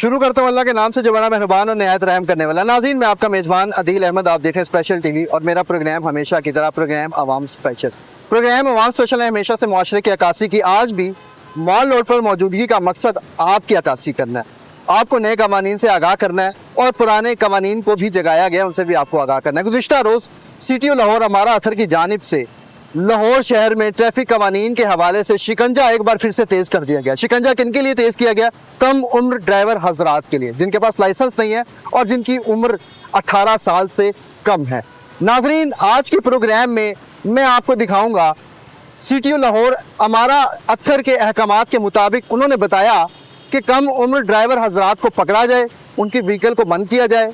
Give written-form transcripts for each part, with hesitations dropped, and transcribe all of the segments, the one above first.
शुरू करता हूँ अल्लाह के नाम से जो बड़ा मेहरबान और नहायत रहम करने वाला। नाज़रीन, मैं आपका मेज़बान अदील अहमद, आप देख रहे हैं स्पेशल टीवी और मेरा प्रोग्राम हमेशा की तरह प्रोग्राम अवाम स्पेशल। प्रोग्राम अवाम स्पेशल है हमेशा से मुआशरे की अक्कासी की। आज भी मॉल रोड पर मौजूदगी का मकसद आपकी अक्कासी करना है, आपको नए कवानीन से आगाह करना है और पुराने कवानीन को भी जगाया गया उनसे भी आपको आगाह करना है। गुज़िश्ता रोज़ सिटी लाहौर अमारा अथर की जानिब से लाहौर शहर में ट्रैफिक कवानीन के हवाले से शिकंजा एक बार फिर से तेज़ कर दिया गया। शिकंजा किन के लिए तेज़ किया गया? कम उम्र ड्राइवर हजरात के लिए, जिनके पास लाइसेंस नहीं है और जिनकी उम्र 18 साल से कम है। नाजरीन, आज के प्रोग्राम में मैं आपको दिखाऊंगा सिटी लाहौर अमारा अथर के अहकामात के मुताबिक उन्होंने बताया कि कम उम्र ड्राइवर हजरात को पकड़ा जाए, उनकी व्हीकल को बंद किया जाए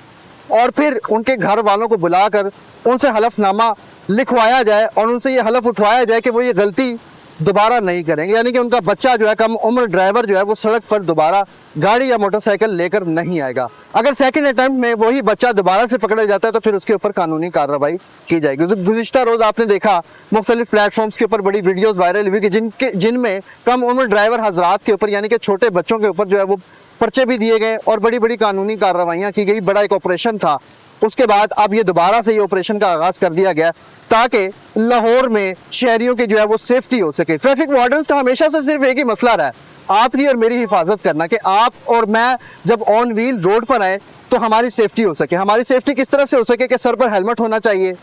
और फिर उनके घर वालों को बुलाकर उनसे हलफनामा लिखवाया जाए और उनसे ये हलफ उठवाया जाए कि वो ये गलती दोबारा नहीं करेंगे, यानी कि उनका बच्चा जो है, कम उम्र ड्राइवर जो है, वो सड़क पर दोबारा गाड़ी या मोटरसाइकिल लेकर नहीं आएगा। अगर सेकंड अटैम्प्ट में वही बच्चा दोबारा से पकड़ा जाता है तो फिर उसके ऊपर कानूनी कार्रवाई की जाएगी। गुज़िश्ता रोज़ आपने देखा मुख्तलिफ प्लेटफॉर्म्स के ऊपर बड़ी वीडियोज़ वायरल हुई कि जिनमें कम उम्र ड्राइवर हजरात के ऊपर, यानी कि छोटे बच्चों के ऊपर जो है वो पर्चे भी दिए गए और बड़ी बड़ी कानूनी कार्रवाइयाँ की गई। बड़ा एक ऑपरेशन था। उसके बाद अब ये दोबारा से ये ऑपरेशन का आगाज़ कर दिया गया ताकि लाहौर में शहरियों की जो है वो सेफ्टी हो सके। ट्रैफिक वार्डन्स का हमेशा से सिर्फ एक ही मसला रहा है, आपकी और मेरी हिफाजत करना, कि आप और मैं जब ऑन व्हील रोड पर आए तो हमारी सेफ्टी हो सके। हमारी सेफ्टी किस तरह से हो सके कि सर पर हेलमेट होना चाहिए,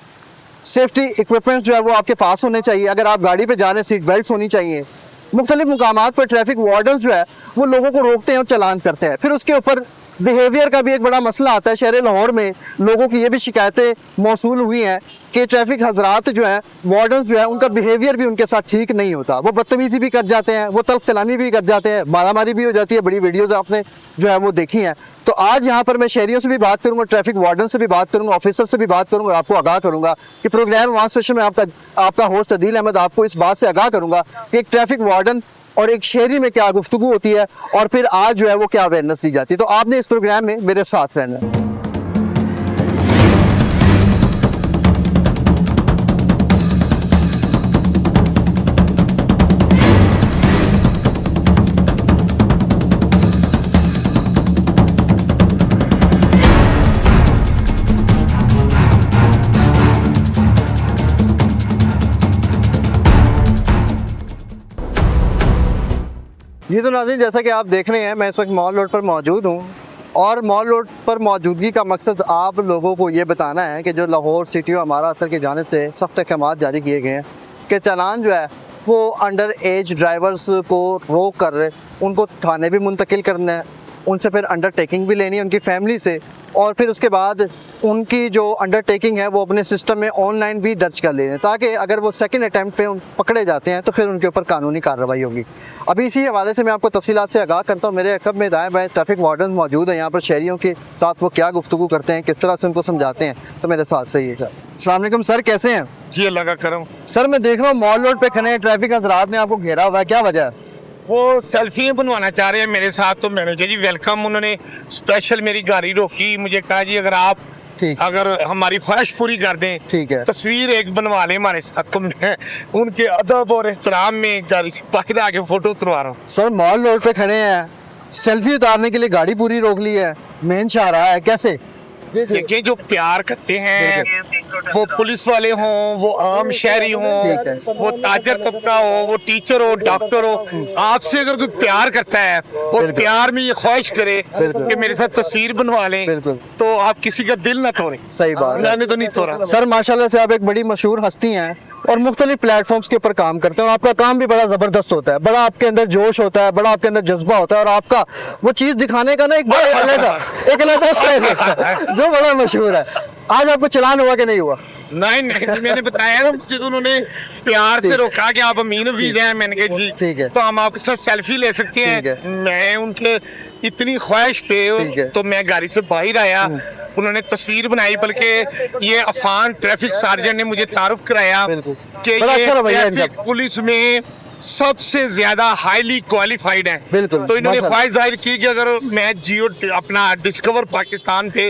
सेफ्टी इक्विपमेंट्स जो है वो आपके पास होने चाहिए, अगर आप गाड़ी पर जा रहे हैं सीट बेल्ट होनी चाहिए। मुख्तलिफ मुकामात पर ट्रैफिक वार्डन्स जो है वो लोगों को रोकते हैं और चालान करते हैं। फिर उसके ऊपर बिहेवियर का भी एक बड़ा मसला आता है। शहर लाहौर में लोगों की ये भी शिकायतें मौसूल हुई हैं कि ट्रैफिक हजरात जो हैं, वार्डन्स जो है, उनका बिहेवियर भी उनके साथ ठीक नहीं होता। वो बदतमीज़ी भी कर जाते हैं, वो तल्ख कलामी भी कर जाते हैं, मारामारी भी हो जाती है। बड़ी वीडियोज़ आपने जो है वो देखी हैं। तो आज यहाँ पर मैं शहरियों से भी बात करूँगा, ट्रैफिक वार्डन से भी बात करूँगा, ऑफिसर से भी बात करूँगा, आपको आगाह करूँगा कि प्रोग्राम वहाँ सेशन में आपका होस्ट अदील अहमद आपको इस बात से आगाह करूँगा कि एक ट्रैफिक वार्डन और एक शहरी में क्या गुफ्तगू होती है और फिर आज जो है वो क्या अवेयरनेस दी जाती है। तो आपने इस प्रोग्राम में मेरे साथ रहना है। ये तो नाज़रीन, जैसा कि आप देख रहे हैं, मैं इस वक्त मॉल रोड पर मौजूद हूँ और मॉल रोड पर मौजूदगी का मकसद आप लोगों को ये बताना है कि जो लाहौर सिटी अमारा अथर की जानिब से सख्त अहकामात जारी किए गए हैं कि चालान जो है वो अंडर एज ड्राइवर्स को रोक कर उनको थाने भी मुंतकिल करना है, उनसे फिर अंडरटेकिंग भी लेनी है उनकी फैमिली से, और फिर उसके बाद उनकी जो अंडरटेकिंग है वो अपने सिस्टम में ऑनलाइन भी दर्ज कर लें ताकि अगर वो सेकंड अटैम्प्ट पे पकड़े जाते हैं तो फिर उनके ऊपर कानूनी कार्रवाई होगी। अभी इसी हवाले से मैं आपको तफसीलात से आगाह करता हूँ। मेरे अकब में दाएं बाएं ट्रैफिक वार्डन मौजूद हैं यहाँ पर, शहरियों के साथ वो क्या गुफ्तगू करते हैं, किस तरह से उनको समझाते हैं, तो मेरे साथ रहिएगा। अस्सलाम वालेकुम सर, कैसे हैं? जी अल्लाह का करम। सर, मैं देख रहा हूँ मॉल रोड पे खड़े हैं, ट्रैफिक हजरात ने आपको घेरा हुआ है, क्या वजह है? वो सेल्फी बनवाना चाह रहे हैं मेरे साथ, तो मैंने कहा जी वेलकम। उन्होंने स्पेशल मेरी गाड़ी रोकी, मुझे कहा जी अगर आप अगर हमारी ख्वाहिश पूरी कर दें, ठीक है, तस्वीर एक बनवा लें हमारे साथ। तो मैं उनके अदब और एहतराम में गाड़ी से बाहर आके फोटो उतरवा रहा हूँ। सर, मॉल रोड पे खड़े हैं, सेल्फी उतारने के लिए गाड़ी पूरी रोक ली है, मेन चाह रहा है, कैसे? देखिए, जो प्यार करते हैं, वो पुलिस वाले हों, वो आम शहरी हों, वो ताजर तबका हो, वो टीचर हो, डॉक्टर हो, आपसे अगर कोई प्यार करता है वो प्यार में ये ख्वाहिश करे कि मेरे साथ तस्वीर बनवा लें, तो आप किसी का दिल ना तोड़ें। सही बात, मैंने तो नहीं तोड़ा। सर, माशाल्लाह से आप एक बड़ी मशहूर हस्ती हैं और मुख्तलिफ प्लेटफॉर्म्स के ऊपर काम करते हैं और आपका काम भी बड़ा ज़बरदस्त होता है, बड़ा आपके अंदर जोश होता है, बड़ा आपके अंदर जज्बा होता है और आपका वो चीज़ दिखाने का ना एक बड़ा अलग स्टाइल है जो बड़ा मशहूर है। आज आपको चलान हुआ कि नहीं हुआ? नहीं, मैंने बताया ना, मुझे तो उन्होंने प्यार से रोका कि आप अमीन हफीज हैं। मैंने कहा जी ठीक है, तो हम आपके साथ सेल्फी ले सकते हैं। मैं उनके इतनी ख्वाहिश पे तो मैं गाड़ी से बाहर आया, उन्होंने तस्वीर बनाई, बल्कि ये अफान ट्रैफिक सार्जन ने मुझे तारुफ कराया कि ये ट्रैफिक पुलिस में सबसे ज्यादा हाईली क्वालिफाइड है। तो इन्होंने ख्वाहिश जाहिर की कि अगर मैं जियो अपना डिस्कवर पाकिस्तान पे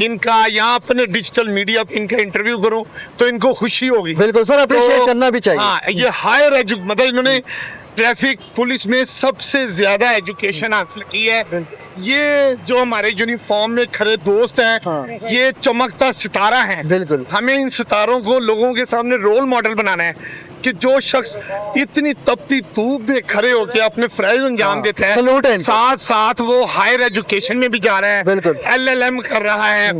इनका यहाँ अपने डिजिटल मीडिया पे इनका इंटरव्यू करूं तो इनको खुशी होगी। बिल्कुल सर, अप्रिशिएट करना भी चाहिए। हाँ, ये हायर मतलब इन्होंने ट्रैफिक पुलिस में सबसे ज्यादा एजुकेशन हासिल की है। ये जो हमारे यूनिफॉर्म में खड़े दोस्त हैं, हाँ। ये चमकता सितारा है। बिल्कुल। हमें इन सितारों को लोगों के सामने रोल मॉडल बनाना है कि जो शख्स इतनी तपती धूप में खड़े होकर अपने फर्ज अंजाम देता है, सैल्यूट है इनको। साथ साथ वो हायर एजुकेशन में भी जा रहा है, बिल्कुल। LLM कर रहा है,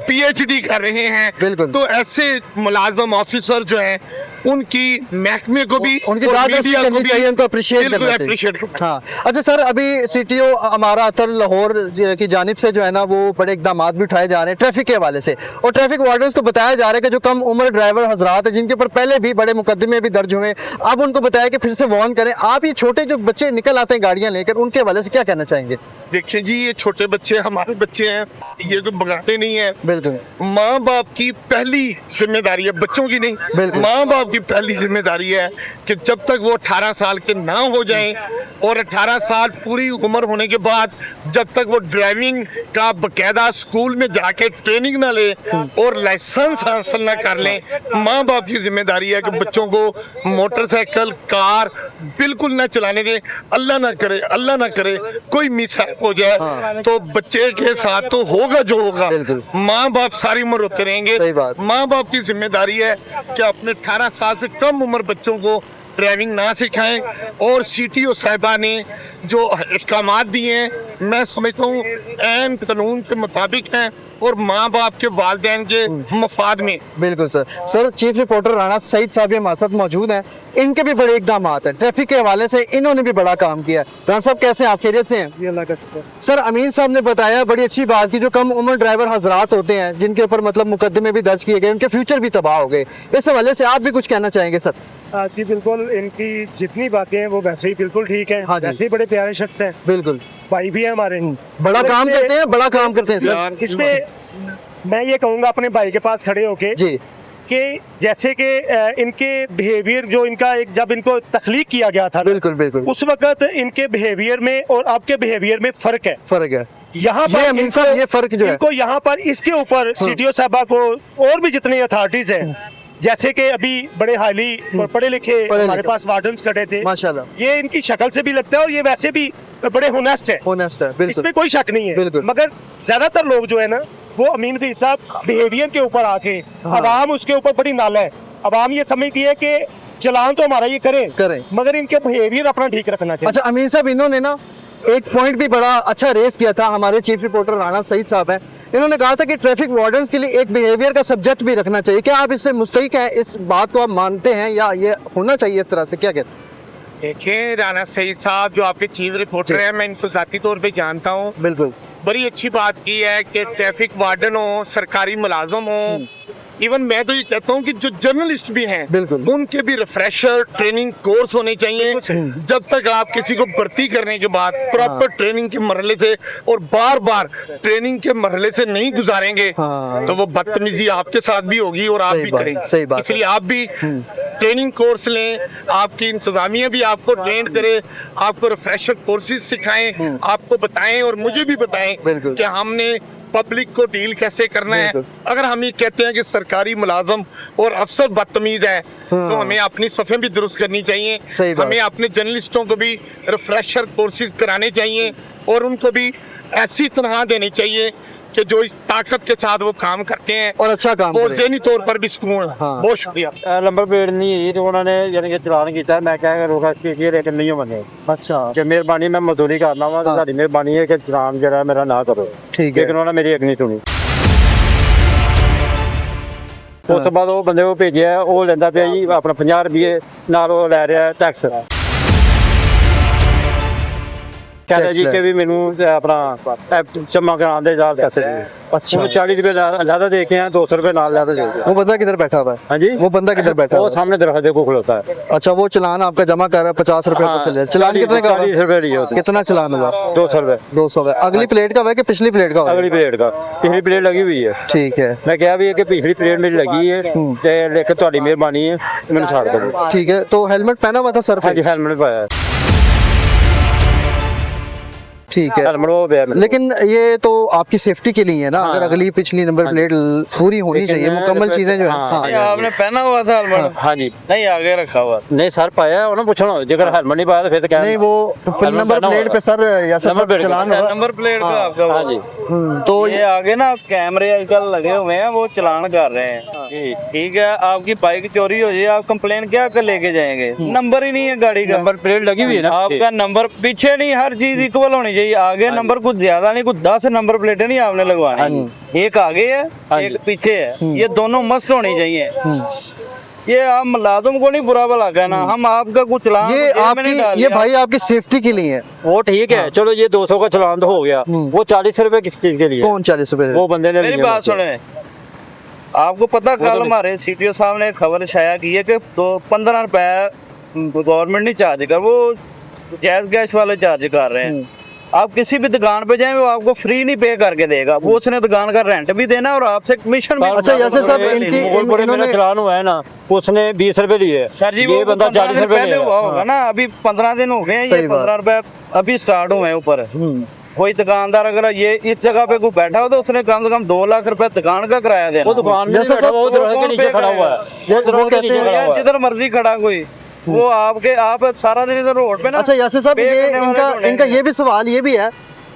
PhD कर रहे हैं। बिल्कुल। तो ऐसे मुलाजम ऑफिसर जो हैं उनकी महकमे को भी उनकी और दाद मीडिया करनी को भी चाहिए, उनको अप्रिशिएट बिल्कुल करना चाहिए। appreciate करना। हाँ, अच्छा सर, अभी CTO हमारा अतर लाहौर की जानिब से जो है ना वो बड़े इकदाम भी उठाए जा रहे हैं ट्रैफिक के हवाले से, और ट्रैफिक वार्डन्स को बताया जा रहा है कि जो कम उम्र ड्राइवर हजरात हैं जिनके ऊपर पहले भी बड़े मुकदमे भी दर्ज हुए, अब उनको बताया कि फिर से वार्न करें। आप ये छोटे जो बच्चे निकल आते हैं गाड़ियाँ लेकर, उनके हवाले से क्या कहना चाहेंगे? देखिए जी, ये छोटे बच्चे हमारे बच्चे हैं, ये कोई बगाते नहीं है। बिल्कुल। माँ बाप की पहली जिम्मेदारी है, बच्चों की नहीं, बिल्कुल। माँ बाप की पहली जिम्मेदारी है कि जब तक वो 18 साल के ना हो जाएं और 18 साल पूरी उम्र होने के बाद जब तक वो ड्राइविंग का बकायदा स्कूल में जाके ट्रेनिंग ना ले और लाइसेंस हासिल ना कर लें, माँ बाप की जिम्मेदारी है कि बच्चों को मोटरसाइकिल कार बिल्कुल ना चलाने दें। अल्लाह ना करे कोई मिसहैप हो जाए हाँ। तो बच्चे के साथ तो होगा जो होगा। बिल्कुल। माँ बाप सारी उम्र होते रहेंगे। सही बात। माँ बाप की जिम्मेदारी है कि अपने 18 साल से कम उम्र बच्चों को ड्राइविंग ना सिखाएं। और CTO साहिबा ने जो अहकामात दिए हैं, मैं समझता हूँ ऐन कानून के मुताबिक हैं और माँ बाप के वालिदैन के मफाद में। बिल्कुल sir. Sir, chief reporter Rana Saeed साहब हमारे साथ मौजूद हैं, इनके भी बड़े इकदाम हैं ट्रैफिक के हवाले से, इन्होंने भी बड़ा काम किया है। राणा साहब कैसे हैं आप? खैरियत से हैं? सर, अमीन साहब ने बताया बड़ी अच्छी बात की जो कम उम्र ड्राइवर हजरात होते हैं जिनके ऊपर मतलब मुकदमे भी दर्ज किए गए, उनके फ्यूचर भी तबाह हो गए, इस हवाले से आप भी कुछ कहना चाहेंगे सर? जी बिल्कुल, इनकी जितनी बातें हैं वो वैसे ही बिल्कुल ठीक है। हाँ जी। वैसे ही बड़े प्यारे शख्स हैं, बिल्कुल। भाई भी है हमारे, बड़ा काम करते हैं, बड़ा काम करते हैं सर। यार, इसमें मैं ये कहूँगा अपने भाई के पास खड़े होके जी। कि जैसे कि इनके बिहेवियर जो इनका एक जब इनको तख्लीक किया गया था, बिल्कुल बिल्कुल उस वक्त इनके बिहेवियर में और आपके बिहेवियर में फर्क है। फर्क है यहाँ ये अमीन साहब, ये फर्क जो है इनको यहाँ पर इसके ऊपर CTO साहबा को और भी जितनी अथॉरिटीज हैं, जैसे कि अभी बड़े हाईली और पढ़े लिखे हमारे पास वार्डन्स खड़े थे, माशाल्लाह, ये इनकी शक्ल से भी लगता है और ये वैसे भी बड़े होनेस्ट है, होनेस्ट है, बिल्कुल। इसमें कोई शक नहीं है। बिल्कुल। मगर ज्यादातर लोग जो है ना वो अमीन भी साहब बिहेवियर के ऊपर आके हाँ। अवाम उसके ऊपर बड़ी नाला है। अवाम ये समझती है कि चलान तो हमारा ये करें, मगर इनके बिहेवियर अपना ठीक रखना चाहिए। अच्छा अमीन साहब, इन्होंने ना एक पॉइंट भी बड़ा अच्छा रेस किया था, हमारे चीफ रिपोर्टर राणा सईद साहब हैं, इन्होंने कहा था कि ट्रैफिक वार्डन्स के लिए एक बिहेवियर का सब्जेक्ट भी रखना चाहिए। क्या आप इससे मुस्तहिक हैं? इस बात को आप मानते हैं या ये होना चाहिए इस तरह से? क्या कहते हैं? देखिए, राणा सईद साहब जो आपके चीफ रिपोर्टर हैं, मैं इनको जाती तौर पे जानता हूँ। बिल्कुल। बड़ी अच्छी बात की है कि ट्रैफिक वार्डन हो, सरकारी मुलाजम हो, इवन मैं तो ये कहता हूँ कि जो जर्नलिस्ट भी हैं, बिल्कुल, उनके भी रिफ्रेशर ट्रेनिंग कोर्स होने चाहिए। जब तक आप किसी को भर्ती करने के बाद प्रॉपर ट्रेनिंग के मरहले से और बार बार ट्रेनिंग के मरहले से नहीं गुजारेंगे तो वो बदतमीजी आपके साथ भी होगी और आप भी करेंगे। सही बात। इसलिए आप भी ट्रेनिंग कोर्स लें, आपकी इंतजामिया भी आपको ट्रेन करे, आपको रिफ्रेशर कोर्सेज सिखाएं, आपको बताएं और मुझे भी बताएं कि हमने पब्लिक को डील कैसे करना है। अगर हम ये कहते हैं कि सरकारी मुलाजम और अफसर बदतमीज है तो हमें अपनी सफ़ें भी दुरुस्त करनी चाहिए। हमें अपने जर्नलिस्टों को भी रिफ्रेशर कोर्सेज कराने चाहिए और उनको भी ऐसी तनख्वाह देनी चाहिए कि जो इस ताकत के साथ वो काम करते हैं और अच्छा काम और ज़हनी तौर पर भी सुकून। बहुत शुक्रिया। नंबर प्लेट नहीं है तो उन्होंने यानी कि चलान किया, मैं क्या रोका इसकी लेकिन नहीं बने। अच्छा, कि मेहरबानी मैं मजदूरी करना वा, सारी मेहरबानी है कि चलान जरा मेरा ना करो। ठीक है। लेकिन उन्होंने मेरी एक नहीं सुनी। उस बाद वो बंदे को भेजा, वो लेंदा पिया जी अपना 50 रुपये नाल वो लै रहा टैक्स। कहता जी कि भी मैनू अपना जमा कराने दे जा पैसे। अच्छा, 40 रुपये ज़्यादा दे के हैं, 200 रुपये नाल ज़्यादा दे। वो बंदा किधर बैठा हुआ है? हाँ जी, वो बंदा किधर बैठा वो हुआ है? सामने दरवाजे को खुलता है। अच्छा, वो चलान आपका जमा कर रहा है 50 रुपए हाँ, को चले। चलान कितने का? 40 रुपये लिए होते। कितना चलान हुआ? 200 रुपये। 200 का। अगली प्लेट का हुआ है कि पिछली प्लेट का हुआ है? अगली प्लेट का, पिछली प्लेट लगी हुई है। ठीक है। मैं कहा भी है कि पिछली प्लेट मेरी लगी है ते लेके ਤੁਹਾਡੀ ਮਿਹਰਬਾਨੀ है मैंने छाड़ दो। ठीक है। तो हेलमेट पहना हुआ था सर पे? हाँ जी, हेलमेट पाया है। ठीक है। हेलमेट वो भी है। लेकिन ये तो आपकी सेफ्टी के लिए है ना, अगर अगली पिछली नंबर प्लेट पूरी होनी चाहिए, मुकम्मल चीजें जो है। नहीं, आपने पहना हुआ था हेलमेट? हाँ जी। नहीं, आगे रखा हुआ। नहीं सर पाया उन्होंने पूछना, अगर हेलमेट नहीं पाया तो फिर तो क्या नहीं, वो नंबर प्लेट पे सर या नंबर चलान होगा। नंबर प्लेट का आपका वो। हाँ जी। तो ये आगे ना कैमरे आजकल लगे हुए हैं, वो चलान कर रहे हैं। ठीक है, आपकी बाइक चोरी हो जाए, आप कंप्लेन क्या कर लेके जाएंगे? नंबर ही नहीं है गाड़ी का। नंबर प्लेट लगी हुई है ना आपका नंबर पीछे नहीं, हर चीज इक्वल होनी चाहिए। आगे नंबर कुछ ज्यादा नहीं, कुछ 10 नंबर प्लेटें नहीं आपने लगवानी। एक आगे है, एक पीछे है, ये दोनों मस्त होनी चाहिए। ये आप मुलाजिम को नहीं बुरा भला कहना, हम आपका कुछ चलान ये आपकी, ये भाई आपकी सेफ्टी के लिए है। वो ठीक है, चलो ये 200 का चलान तो हो गया, वो 40 रुपए किस चीज के लिए? कौन 40 रुपए? वो बंदे ने मेरी बात सुने, आपको पता कल हमारे सीटीओ साहब ने खबर शाया की है कि तो 15 रुपए गवर्नमेंट नहीं चार्ज कर, वो जैज गैस वाले चार्ज कर रहे हैं। आप किसी भी दुकान पे जाएं, वो आपको फ्री नहीं पे करके देगा, वो उसने दुकान का रेंट भी देना और आपसे कमीशन भी। अच्छा, जैसे सब इन्होंने चलान हुआ है ना, उसने 20 रुपए लिए। सर जी, ये वो बंदा 40 रुपए पहले हुआ होगा ना, अभी 15 दिन हो गए हैं, ये 15 रुपए अभी स्टार्ट हुए हैं ऊपर। कोई दुकानदार अगर ये इस जगह पे कोई बैठा हो तो उसने कम से कम 2 लाख रुपए दुकान का किराया देना। वो दुकान में जैसे बैठा हुआ, वो दरवाजे के नीचे खड़ा हुआ है, वो कहते हैं जिधर मर्जी खड़ा कोई, वो आपके आप सारा दिन इधर रोड पे ना। अच्छा यासिर साहब, ये इनका ये भी सवाल ये भी है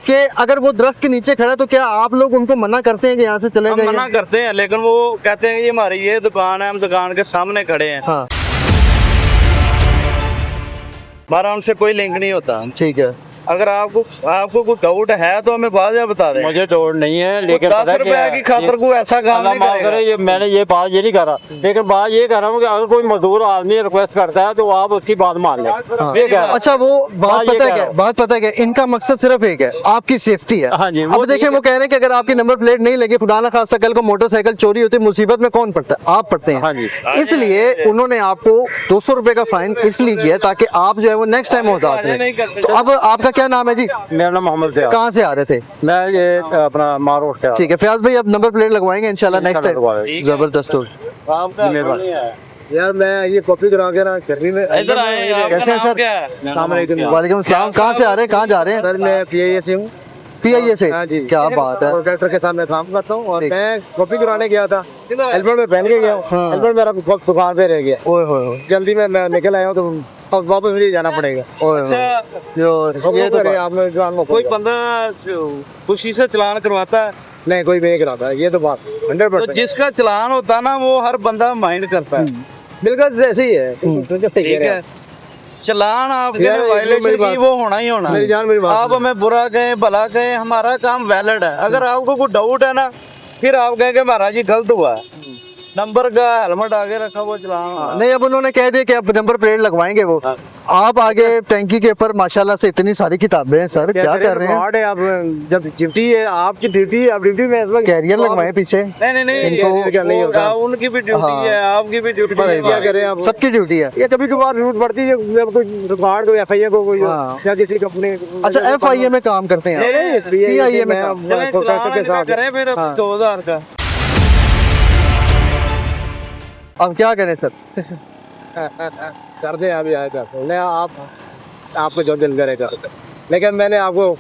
कि अगर वो दरख्त के नीचे खड़ा है तो क्या आप लोग उनको मना करते हैं कि यहाँ से चले हम जाइए? मना करते हैं, लेकिन वो कहते हैं कि ये हमारी ये दुकान है, हम दुकान के सामने खड़े हैं। हाँ, हमारा उनसे कोई लिंक नहीं होता। ठीक है। अगर आपको कुछ डाउट है तो हमें बात बता दें। मुझे डाउट नहीं है, लेकिन 10 रुपए की खातर को ऐसा काम नहीं करेगा। ये मैंने ये बात ये नहीं करा, लेकिन बात ये कर रहा हूँ कि अगर कोई मजदूर आदमी रिक्वेस्ट करता है तो आप उसकी बात मान लें। ये कह रहा हूं। अच्छा, वो बात हाँ, ये पता है कह क्या? रहा हूं। बात पता है क्या? इनका मकसद सिर्फ एक है, आपकी सेफ्टी है। हाँ जी, अब वो देखिए, वो कह रहे हैं कि अगर आपकी नंबर प्लेट नहीं लगी, खुदा न खास्ता कल को मोटरसाइकिल चोरी होती, मुसीबत में कौन पड़ता है? आप पड़ते हाँ हैं। जी। इसलिए उन्होंने आपको 200 रुपए का फाइन इसलिए किया ताकि आप जो है वो नेक्स्ट टाइम होता है। तो अब आपका क्या नाम है जी? मेरा नाम मोहम्मद फयाज। कहाँ से आ रहे थे? मैं ये अपना मारोड से। ठीक है फयाज भाई, अब नंबर प्लेट लगवाएंगे इंशाल्लाह नेक्स्ट टाइम। लगवाएंगे। जबरदस्त हो। मेहरबानी। यार मैं ये कॉपी करा के ना गर्मी में इधर आए, आपका कैसे हैं नाम सर? क्या है? वालेकुम सलाम। कहाँ से आ रहे हैं, कहाँ जा रहे हैं? सर मैं PIA से हूँ। PIA से? हाँ जी। क्या बात है। कॉन्ट्रैक्टर के साथ मैं काम करता हूँ और ठीक। मैं कॉपी कराने गया था, हेलमेट में पहन के गया हूँ। हाँ। हेलमेट मेरा दुकान पे रह गया। ओए होए होए, जल्दी में मैं निकल आया हूँ तो अब वापस मुझे जाना पड़ेगा। ओए होए। अच्छा, ये तो बात- आपने जान कोई बंदा खुशी से चलान करवाता है नहीं, कोई भी नहीं कराता, ये तो बात तो 100%। जिसका चलान होता है ना, वो हर बंदा माइंड करता है। बिल्कुल ऐसे ही है। तो सही ठीक है, चलान आपके यार, लिए एक वायलेशन मेरी की बात- वो होना ही होना। मेरी जान मेरी बात आप हमें बुरा कहें भला कहें, हमारा काम वैलिड है। अगर आपको कोई डाउट है ना, फिर आप कहेंगे महाराज जी गलत हुआ है, नंबर का हेलमेट आगे रखा वो चलान। नहीं, अब उन्होंने कह दिया कि अब नंबर प्लेट लगवाएंगे वो। आप आगे टैंकी के ऊपर माशाल्लाह से इतनी सारी किताबें हैं सर, क्या कर रहे हैं? है आप जब ड्यूटी है, आपकी ड्यूटी है, आप ड्यूटी में इस वक्त कैरियर लगवाए पीछे। नहीं नहीं इनको क्या नहीं होता। उनकी भी ड्यूटी हाँ। है, आपकी भी ड्यूटी बस है। क्या करें आप। सबकी ड्यूटी है। ये कभी कभार जरूरत पड़ती है जब कोई रिकॉर्ड को FIA को कोई हाँ। या किसी कंपनी। अच्छा, FIA में काम करते हैं आप? नहीं, PIA में काम। चलें, कॉन्ट्रैक्टर के चलान साथ करें फिर हाँ। 2000 का। अब क्या करें सर? कर दे अभी आया था मैं आपको जो दिल करेगा, लेकिन मैंने आपको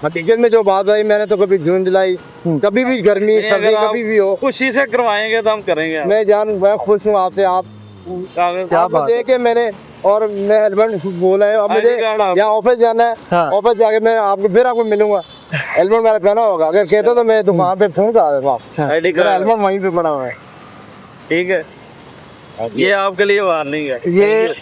हकीकत में जो बात बताई, मैंने तो कभी जून जुलाई कभी भी गर्मी नहीं, सर्दी अगर आप कभी भी हो, खुशी से करवाएंगे तो हम करेंगे। मैं खुश हूँ आपसे। आप क्या आपको बात है। देख के मैंने और मैं हेलमेट बोला है, अब मुझे ID कार्ड आप- यहाँ ऑफिस जाना है। हाँ। ऑफिस जाके मैं आपको मिलूंगा। हेलमेट मेरा पहना होगा, अगर कहते तो मैं दुकान पे फोन करा देता। ID मेरा कार्ड हेलमेट वहीं पे पड़ा हुआ है। ठीक है, ये आपके लिए वार्निंग है। ये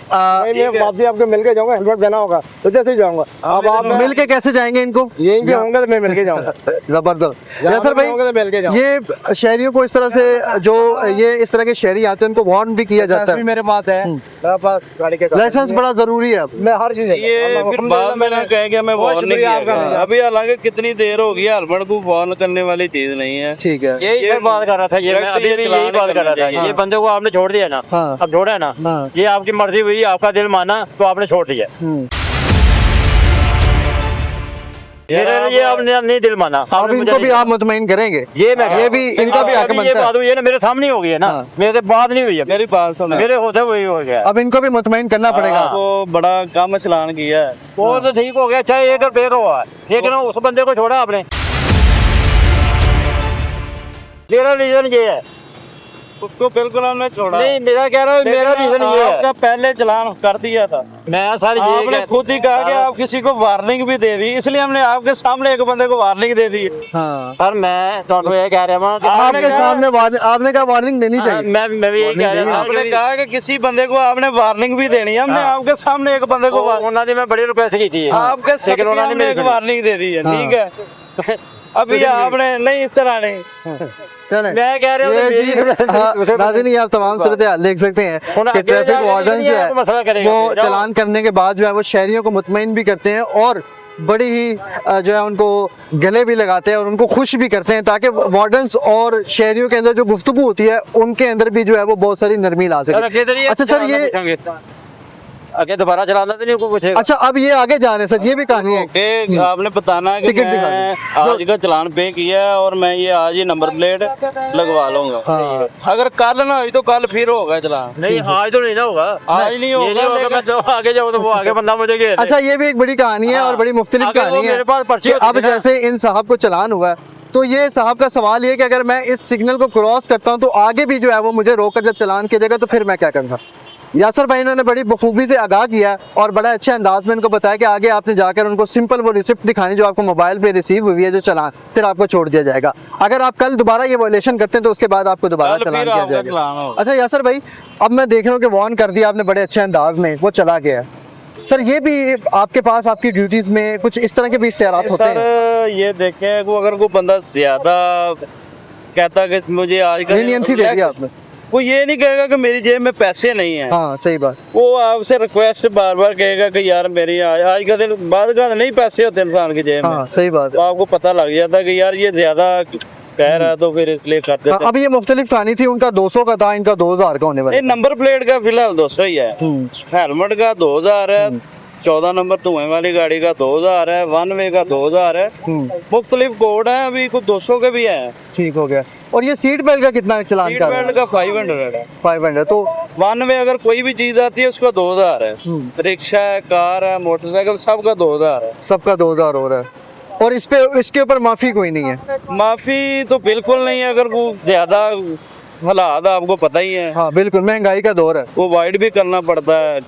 मैं वापसी आपको मिल के जाऊंगा, हेलमेट पहना होगा तो जैसे ही जाऊंगा। अब आप मिल के कैसे जाएंगे इनको? यहीं पे होंगे तो मैं मिल के जाऊंगा। जबरदस्त। जहाँ यासर पे होंगे तो मिल के भाई, जाऊंगा। ये शहरियों को इस तरह से जो ये इस तरह के शहरी आते हैं उनको वार्न भी किया जाता लाइसेंस भी है। मेरे पास है, मेरे पास गाड़ी के कागज लाइसेंस भी बड़ा जरूरी है अब। है। मैं हर चीज ये फिर बाद में ना कहेंगे हमें बहुत वार्निंग शुक्रिया किया आपका। गया। अभी हालांकि कितनी देर हो गई है, हेलमेट को वार्न करने वाली चीज नहीं है। ठीक है। यही बात कर रहा था, ये मैं अभी अभी यही बात कर रहा था। हाँ। ये बंदे को आपने छोड़ दिया ना, हाँ। अब छोड़ा है ना, हाँ। ये आपकी मर्जी हुई, आपका दिल माना तो आपने छोड़ दिया। मेरे लिए आपने नहीं दिल माना। अब आपने इनको मुझे भी आप मुतमईन करेंगे, ये भी इनका भी हक अभी ये बनता है। बात हुई है ना, मेरे सामने हो गई है ना, हाँ। मेरे से बात नहीं हुई है, मेरी बात सुनो, मेरे होते वही हो गया। अब इनको भी मुतमईन करना पड़ेगा। आपको बड़ा काम चलान किया है। वो तो ठीक हो गया, चाहे एक रिपेयर हुआ है, लेकिन उस बंदे को छोड़ा आपने। मेरा रीजन ये है, उसको बिल्कुल हमने छोड़ा नहीं मेरा कह रहा हूँ, मेरा रीजन ये है। आपका पहले चलान कर दिया था, मैं सर ये आपने खुद ही कहा कि आप किसी को वार्निंग भी दे दी, इसलिए हमने आपके सामने एक बंदे को वार्निंग दे दी। हाँ, सर मैं तो ये कह रहा हूँ कि आपके सामने आपने कहा वार्निंग देनी चाहिए। मैं भी यही कह रहा हूँ। आपने कहा कि किसी बंदे को आपने वार्निंग भी देनी है, हमने आपके सामने एक बंदे को उन्होंने मैं बड़ी रिक्वेस्ट की थी, आपके लेकिन उन्होंने एक मेरी वार्निंग दे दी है। हाँ। ठीक है, अभी आपने नहीं इस तरह नहीं। चलें, मैं कह रहा हूँ ये कि जी, मेरी- हाँ, नाज़रीन ये आप तमाम सूरत हाल देख सकते हैं होना- कि ट्रैफिक ये वार्डन जो है मसला करेगा, वो जाओ। चालान करने के बाद जो है वो शहरियों को मुतमईन भी करते हैं और बड़ी ही जो है उनको गले भी लगाते हैं और उनको खुश भी करते हैं, ताकि वार्डन्स और शहरियों के अंदर जो गुफ्तगू होती है उनके अंदर भी जो है वो बहुत सारी नरमी ला सके। अच्छा सर ये आगे दोबारा चलाना तो नहीं को पूछेगा। अच्छा अब ये आगे जा रहे हैं सर, ये भी कहानी है। कि आपने बताना है कि टिकट दिखा मैं दो। आज का चलान पे किया है और मैं ये आज ही नंबर प्लेट लगवा लूंगा। हाँ। अगर कल ना हुई तो कल फिर होगा चलान। नहीं आज तो नहीं ना होगा, आज नहीं ये होगा, होगा, लेकिन- मैं जो आगे जाऊँ तो वो आगे बंदा मुझे घेर ले। अच्छा ये भी एक बड़ी कहानी है और बड़ी मुख्तलिफ आगे वो कहानी है मेरे पास पर्ची कि होती अब थी ना। जैसे इन साहब को चलान हुआ है, तो ये साहब का सवाल ये कि अगर मैं इस सिग्नल को क्रॉस करता हूं तो आगे भी जो है वो मुझे रोककर जब चलान किया जाएगा तो फिर मैं क्या करूंगा। यासर भाई इन्होंने बड़ी बखूबी से आगाह किया और बड़ा अच्छे अंदाज में इनको बताया कि आगे आपने जाकर उनको सिंपल वो रिसिप्ट दिखानी जो आपको मोबाइल पे रिसीव हुई है जो चलान, फिर आपको छोड़ दिया जाएगा। अगर आप कल दोबारा ये वायलेशन करते हैं तो उसके बाद आपको दोबारा कल चलान फिर किया आपका जाएगा। चलान होगा। अच्छा यासर भाई अब मैं देख रहा हूँ कि वार्न कर दिया आपने बड़े अच्छे अंदाज में, वो चला गया। सर ये भी आपके पास आपकी ड्यूटीज में कुछ इस तरह के भी इख्तियारात होते हैं? सर ये देखें कि अगर कोई बंदा ज्यादा कहता कि मुझे आज का लीनियंसी दे दिया आपने। वो ये नहीं कहेगा कि मेरी जेब में पैसे नहीं है, हाँ सही बात। वो आपसे रिक्वेस्ट बार बार कहेगा कि यार मेरी आज का दिन बाद का नहीं पैसे होते इंसान की जेब में, हाँ सही बात। तो आपको पता लग जाता कि यार ये ज्यादा कह रहा है तो फिर इसलिए कर देते। अब ये मुख्तलिफ कहानी थी, उनका 200 का था, इनका 2000 का होने वाला ये नंबर प्लेट का फिलहाल 200 ही है, हेलमेट का 2000 है, 14 नंबर धुएं वाली गाड़ी का 2000 है, वन वे का 2000 है, मुख्तलिफ कोड है, अभी कुछ 200 के भी है। ठीक हो गया। और ये सीट बेल्ट का कितना चलान सीट कर रहा बेल्ट है? का 500 है, 500 तो वन में अगर कोई भी चीज आती है उसका 2000 है, रिक्शा है, कार है, मोटरसाइकिल सबका 2000 है। सबका 2000 हो रहा है और इस पे इसके ऊपर माफी कोई नहीं है? माफी तो बिल्कुल नहीं है, अगर वो ज्यादा हालात आपको पता ही है, हाँ बिल्कुल, महंगाई का दौर है। वो वाइड भी करना पड़ता है,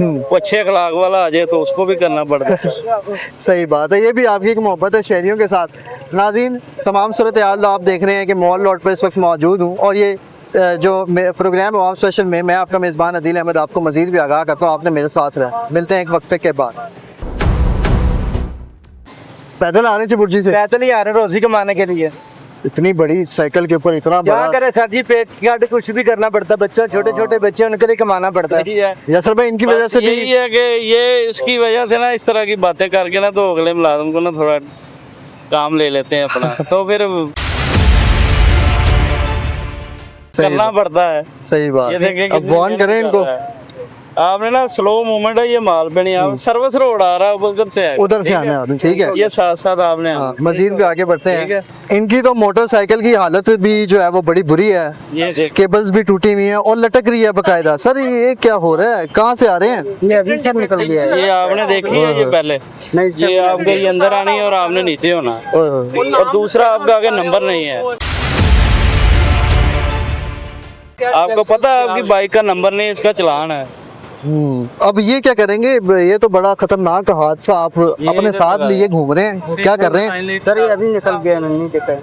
वो अच्छे अखलाक वाला आ जाए तो उसको भी करना पड़ता है। सही बात है, ये भी आपकी एक मोहब्बत है शहरियों के साथ। नाज़रीन तमाम सूरत हाल आप देख रहे हैं कि मॉल रोड पर इस वक्त मौजूद हूँ और ये जो प्रोग्राम अवाम स्पेशल में मैं आपका मेज़बान अदील अहमद आपको मज़ीद भी आगाह करता हूँ, आपने मेरे साथ रहा। मिलते हैं एक वक्फे के बाद। पैदल आ रहे थे बुर्जी से? पैदल ही आ रहे रोजी कमाने के लिए। इतनी बड़ी साइकिल के ऊपर इतना क्या बड़ा। करे सर जी, पेट काट कुछ भी करना पड़ता है, बच्चा छोटे छोटे बच्चे उनके लिए कमाना पड़ता है। यही है, यासर भाई इनकी वजह बस से भी यही है कि ये इसकी वजह से ना इस तरह की बातें करके ना तो अगले मुलाजिम को ना थोड़ा काम ले लेते हैं अपना, तो फिर सही करना पड़ता है। सही बात। ये देखें अब कितनी वार्न करें मेहनत इनको। कर रहा है। आपने ना स्लो मूवमेंट है, ये माल पे नहीं, आप सर्विस रोड आ रहा है उधर से आएगा, उधर से ठीक आना है? है आदमी, ठीक है। ये साथ साथ आपने हाँ, आना। मजीद भी आगे बढ़ते ठीक हैं। इनकी तो मोटरसाइकिल की हालत भी जो है वो बड़ी बुरी है, ये देख केबल्स भी टूटी हुई हैं और लटक रही है बकायदा। सर ये क्या हो रहा है, कहाँ से आ रहे हैं? ये अभी सब निकल गया है। ये आपने देखी है ये पहले, नहीं सर, ये आपके ये अंदर आनी है और आपने नीचे होना, ओए होए। और दूसरा आपका आगे नंबर नहीं है। आपको पता है आपकी बाइक का नंबर नहीं है, इसका चलान है। अब ये क्या करेंगे? ये तो बड़ा खतरनाक हादसा आप अपने साथ लिए घूम रहे हैं, क्या कर रहे हैं? सर ये अभी निकल गया, नहीं देखा।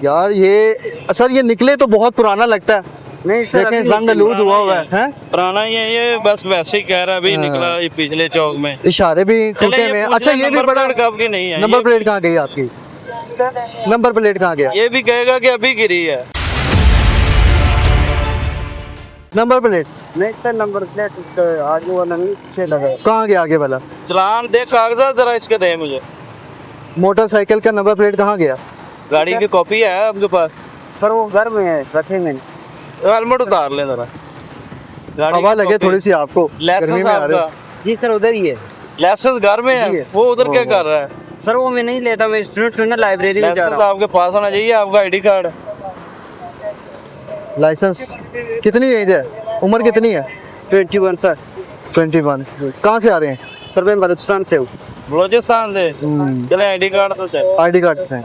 यार ये सर ये निकले तो बहुत पुराना लगता है, नहीं सर, देखें अभी जंग आलूद हुआ हुआ है, हैं? पुराना ही है ये, बस वैसे ही कह रहा है, अभी निकला ये पिछले चौक में। इशारे भी चले टूटे हुए हैं। अच्छा ये भी बड़ा कब की नहीं है, नंबर प्लेट कहाँ गई आपकी? नंबर प्लेट कहाँ गया? ये भी कहेगा कि अभी गिरी है। नंबर प्लेट नहीं सर, नंबर प्लेट उसका आगे वाला नहीं, पीछे लगा है। कहाँ गया आगे वाला? चलान दे, कागजात जरा इसके दे मुझे। मोटरसाइकिल का नंबर प्लेट कहाँ गया? गाड़ी की कॉपी है आपके पास? पर वो घर में है, रखे मैंने। हेलमेट उतार ले जरा, गाड़ी हवा की लगे कॉपी। थोड़ी सी आपको, गर्मी लाइसेंस में आ रहे हो। आपका? जी सर उधर ही है। लाइसेंस घर में है, वो उधर क्या कर रहा है? सर वो मैं नहीं लेता, मैं स्टूडेंट हूँ ना, लाइब्रेरी में जा लाइसेंस रहा हूँ। आपके पास होना चाहिए, आपका आईडी कार्ड। लाइसेंस कितनी एज है, उम्र कितनी है? 21 सर। 21। कहाँ से आ रहे हैं? सर मैं बलूचिस्तान से हूँ। बलोचिस्तान से। चले आईडी कार्ड तो चाहिए। आईडी कार्ड है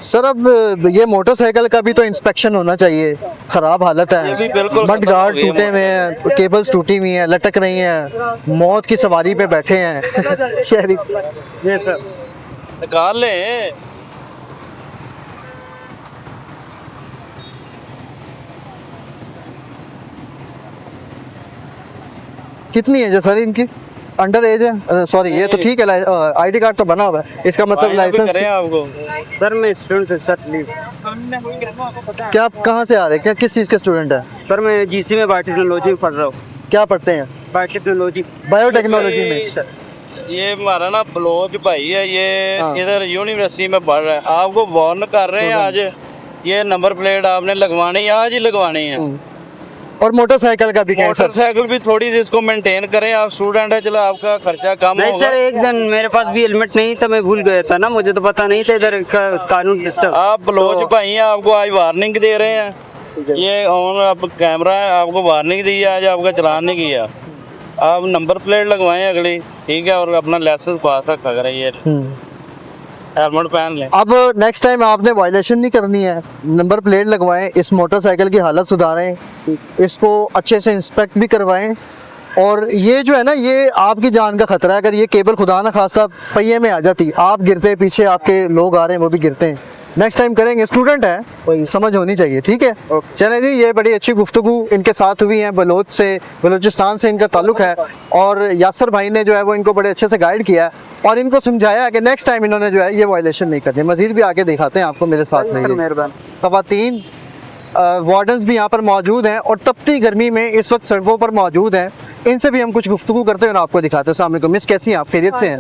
सर। अब ये मोटरसाइकिल का भी तो इंस्पेक्शन होना चाहिए, खराब हालत ये भी है, बिल्कुल मड खत्म गार्ड हो गई है टूटे हुए हैं, केबल्स टूटी हुई हैं, लटक रही हैं, मौत की सवारी पे बैठे हैं शहरी। जी सर। निकाल ले। कितनी एज है सर इनकी? अंडर एज है? सॉरी ये तो ठीक है, आईडी कार्ड तो बना हुआ है, इसका मतलब अभी लाइसेंस। करें आपको। सर मैं स्टूडेंट हूँ सर, प्लीज। क्या आप कहाँ से आ रहे हैं, क्या किस चीज़ के स्टूडेंट हैं? सर मैं जीसी में बायोटेक्नोलॉजी में पढ़ रहा हूँ। क्या पढ़ते हैं? बायोटेक्नोलॉजी। बायोटेक्नोलॉजी में। सर ये हमारा ना बलोच भाई है, ये हाँ। इधर यूनिवर्सिटी में पढ़ रहा है। आपको वार्न कर रहे हैं आज, ये नंबर प्लेट आपने लगवानी है, आज ही लगवानी है। और मोटरसाइकिल का भी क्या है सर? मोटरसाइकिल भी थोड़ी सी इसको मेंटेन करें। आप स्टूडेंट है, चलो आपका खर्चा कम नहीं होगा। सर, एक दिन मेरे पास भी हेलमेट नहीं था, मैं भूल गया था ना, मुझे तो पता नहीं था इधर का कानून सिस्टम। आप बलोच भाई हैं, आपको आज वार्निंग दे रहे हैं। ये ऑन आप कैमरा है, आपको वार्निंग दी है, आज आपका चलान नहीं किया। आप नंबर प्लेट लगवाएं अगली, ठीक है, और अपना लाइसेंस पास रखा करें, ये हेलमेट पहन लें। अब नेक्स्ट टाइम आपने वायलेशन नहीं करनी है, नंबर प्लेट लगवाएं, इस मोटरसाइकिल की हालत सुधारें, इसको अच्छे से इंस्पेक्ट भी करवाएं। और ये जो है ना, ये आपकी जान का खतरा है। अगर ये केबल खुदा ना खासा पहिए में आ जाती, आप गिरते, पीछे आपके लोग आ रहे हैं वो भी गिरते हैं। नेक्स्ट टाइम करेंगे, स्टूडेंट है, समझ होनी चाहिए, ठीक है। चलें जी, ये बड़ी अच्छी गुफ्तगू इनके साथ हुई है, बलोच से, बलूचिस्तान से इनका ताल्लुक है, और यासर भाई ने जो है वो इनको बड़े अच्छे से गाइड किया है और इनको समझाया कि नेक्स्ट टाइम इन्होंने जो है ये वायलेशन नहीं करनी। मजीद भी आगे दिखाते हैं आपको, मेरे साथ में मेहरबानी। खवातीन वार्डन्स भी यहाँ पर मौजूद हैं और तपती गर्मी में इस वक्त सड़कों पर मौजूद हैं। इनसे भी हम कुछ गुफ्तगू करते हैं और आपको दिखाते हैं। अस्सलाम वालेकुम मिस, कैसी हैं आप? खैरियत से हैं?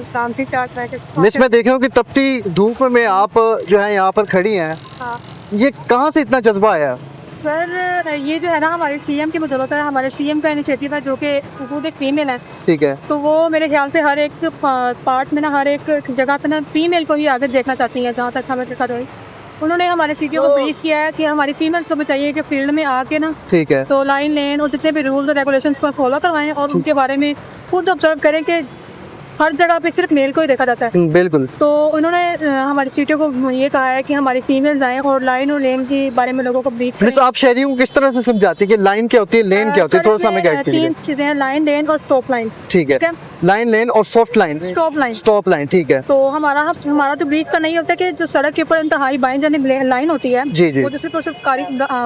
मिस मैं देख रहा हूँ कि तपती धूप में आप जो है यहाँ पर खड़ी हैं, ये कहाँ से इतना जज्बा आया? सर ये जो है ना, हमारे सीएम की मुतलका है, हमारे सीएम का इनिशिएटिव है, जो कि खुद एक फीमेल है। ठीक है। तो वो मेरे ख्याल से हर एक पार्ट में ना, हर एक जगह पे ना फीमेल को ही आगे देखना चाहती है। जहाँ तक हमें देखा जाए, उन्होंने हमारे सीटीओ को ब्रीफ किया है कि हमारी फीमेल को भी चाहिए कि फील्ड में आके ना, ठीक है, तो लाइन लेन और जितने भी रूल्स और रेगुलेशंस को फॉलो करवाएं और उनके बारे में खुद ऑब्जर्व करें कि हर जगह पे सिर्फ मेल को ही देखा जाता है। बिल्कुल। तो उन्होंने हमारे सीटीओ को ये कहा है कि हमारी फीमेल्स आएँ और लाइन और लेन के बारे में लोगों को ब्रीफ मिस आप शहरियों को किस तरह से समझाती है कि लाइन क्या होती है, लेन क्या होती है? थोड़ा सा हमें गाइड कीजिए। 3 चीजें हैं, लाइन, लेन और स्टॉप लाइन। ठीक है, लाइन, लेन और soft line, stop line. Stop line, ठीक है। तो हमारा तो ब्रीफ का नहीं होता कि जो सड़क के ऊपर इंतहाई बाएं जानिब लाइन होती है, जी जी, वो सिर्फ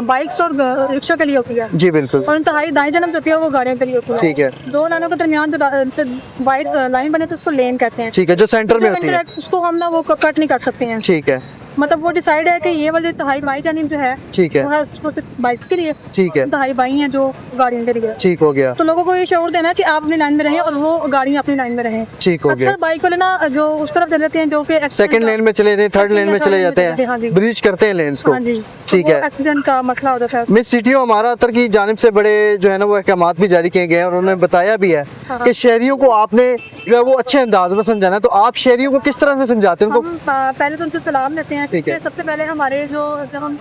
बाइक्स और रिक्शा के लिए होती है, जी बिल्कुल, और इंतहाई दाएं जानिब होती है वो गाड़ियों के लिए होती है। ठीक है। दो लाइनों के दरमियान जो वाइड लाइन बने तो उसको लेन कहते हैं। ठीक है, जो सेंटर में होती है उसको हम ना वो कट नहीं कर सकते हैं। ठीक है, मतलब वो डिसाइड है कि ये वाली इंतहाई बाईं जानिब जो है, ठीक है, वो है सिर्फ बाइक के लिए, ठीक है, इंतहाई बाईं है जो गाड़ियों के लिए। ठीक हो गया। तो लोगों को ये शऊर देना है कि आप अपनी लाइन में रहें और वो गाड़ियाँ अपनी लाइन में रहें। ठीक हो गया। अक्सर बाइक वाले ना जो उस तरफ चले जाते हैं जो कि सेकंड लेन में चले जाते, थर्ड लेन में चले जाते हाँ जी। हैं, ब्रीच करते हैं लेन्स को। हाँ जी, ठीक तो है। वो एक्सीडेंट का मसला हो जाता है। मिस सीटीओ हमारा अतर की जानिब से बड़े जो है ना वो अहकामात भी जारी किए गए हैं और उन्होंने बताया भी है कि शहरियों को आपने जो है वो अच्छे अंदाज में समझाना है। तो आप शहरियों को किस तरह से समझाते हैं उनको? हम पहले तो उनसे सलाम लेते हैं। ठीक है। सबसे पहले हमारे जो जब हम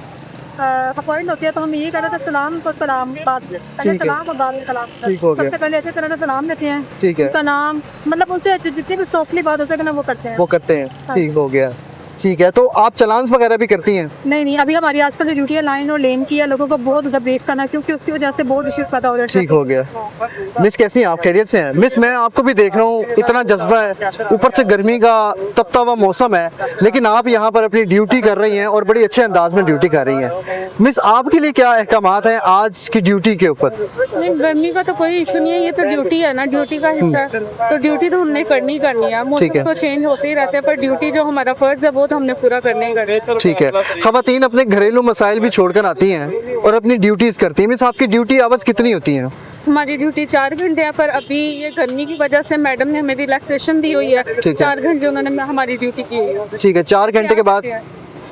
अपॉइंट होते हैं तो हम यही कहते थे सलाम पर कलाम, बाद में पहले ठीक है। सलाम और बाद में कलाम। ठीक हो गया। सबसे पहले अच्छे तरह से सलाम लेते हैं। ठीक है, उनका नाम, मतलब उनसे जितनी भी सॉफ्टली बात हो सके ना वो करते हैं। वो करते हैं। ठीक हो गया। ठीक है, तो आप चलान्स वगैरह भी करती हैं? नहीं, अभी हमारी आजकल जो ड्यूटी है लाइन और लेन की है, लोगों को बहुत ज़्यादा ब्रेक करना, क्योंकि उसकी वजह से बहुत इश्यूज पैदा हो रहे हैं। ठीक हो गया। मिस कैसी हैं आप? खैरियत से हैं? मिस मैं आपको भी देख रहा हूँ, इतना जज्बा है, ऊपर से गर्मी का तपता हुआ मौसम है, लेकिन आप यहाँ पर अपनी ड्यूटी कर रही हैं और बड़ी अच्छे अंदाज में ड्यूटी कर रही हैं। मिस आपके लिए क्या अहकामात हैं आज की ड्यूटी के ऊपर? नहीं, गर्मी का तो कोई इशू नहीं है, ये तो ड्यूटी है ना, ड्यूटी का हिस्सा है, तो ड्यूटी तो हमने करनी है। ठीक है। मौसम तो चेंज होते ही रहते हैं, पर ड्यूटी जो हमारा फर्ज है वो तो हमने पूरा करने ही करना है। ठीक है। खवातीन अपने घरेलू मसाइल भी छोड़कर आती हैं और अपनी ड्यूटीज करती हैं। मिस आपकी ड्यूटी आवर्स कितनी होती हैं? हमारी ड्यूटी 4 घंटे है, पर अभी ये गर्मी की वजह से मैडम ने हमें रिलैक्सेशन दी हुई है। ठीक है। 4 घंटे उन्होंने हमारी ड्यूटी की हुई है। ठीक है, 4 घंटे के बाद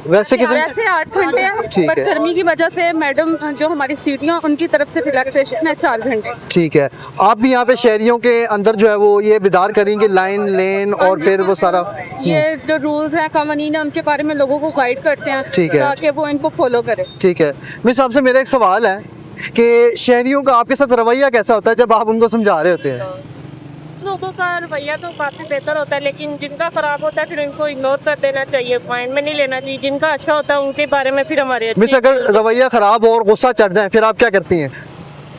वैसे कितने? वैसे 8 घंटे हैं, ठीक पर है। गर्मी की वजह से मैडम जो हमारी सीटियाँ उनकी तरफ से रिलैक्सेशन है 4 घंटे। ठीक है। आप भी यहाँ पे शहरियों के अंदर जो है वो ये विदार करेंगे लाइन लेन और फिर वो सारा ये जो रूल्स हैं कानून है उनके बारे में लोगों को गाइड करते हैं, ठीक है। ताकि वो इनको फॉलो करें। ठीक है। मिस आपसे मेरा एक सवाल है कि शहरियों का आपके साथ रवैया कैसा होता है जब आप उनको समझा रहे होते हैं? लोगों का रवैया तो काफ़ी बेहतर होता है, लेकिन जिनका ख़राब होता है फिर उनको इग्नोर कर देना चाहिए, पॉइंट में नहीं लेना चाहिए। जिनका अच्छा होता है उनके बारे में फिर हमारे मिस अगर रवैया खराब हो और गुस्सा चढ़ जाए फिर आप क्या करती हैं?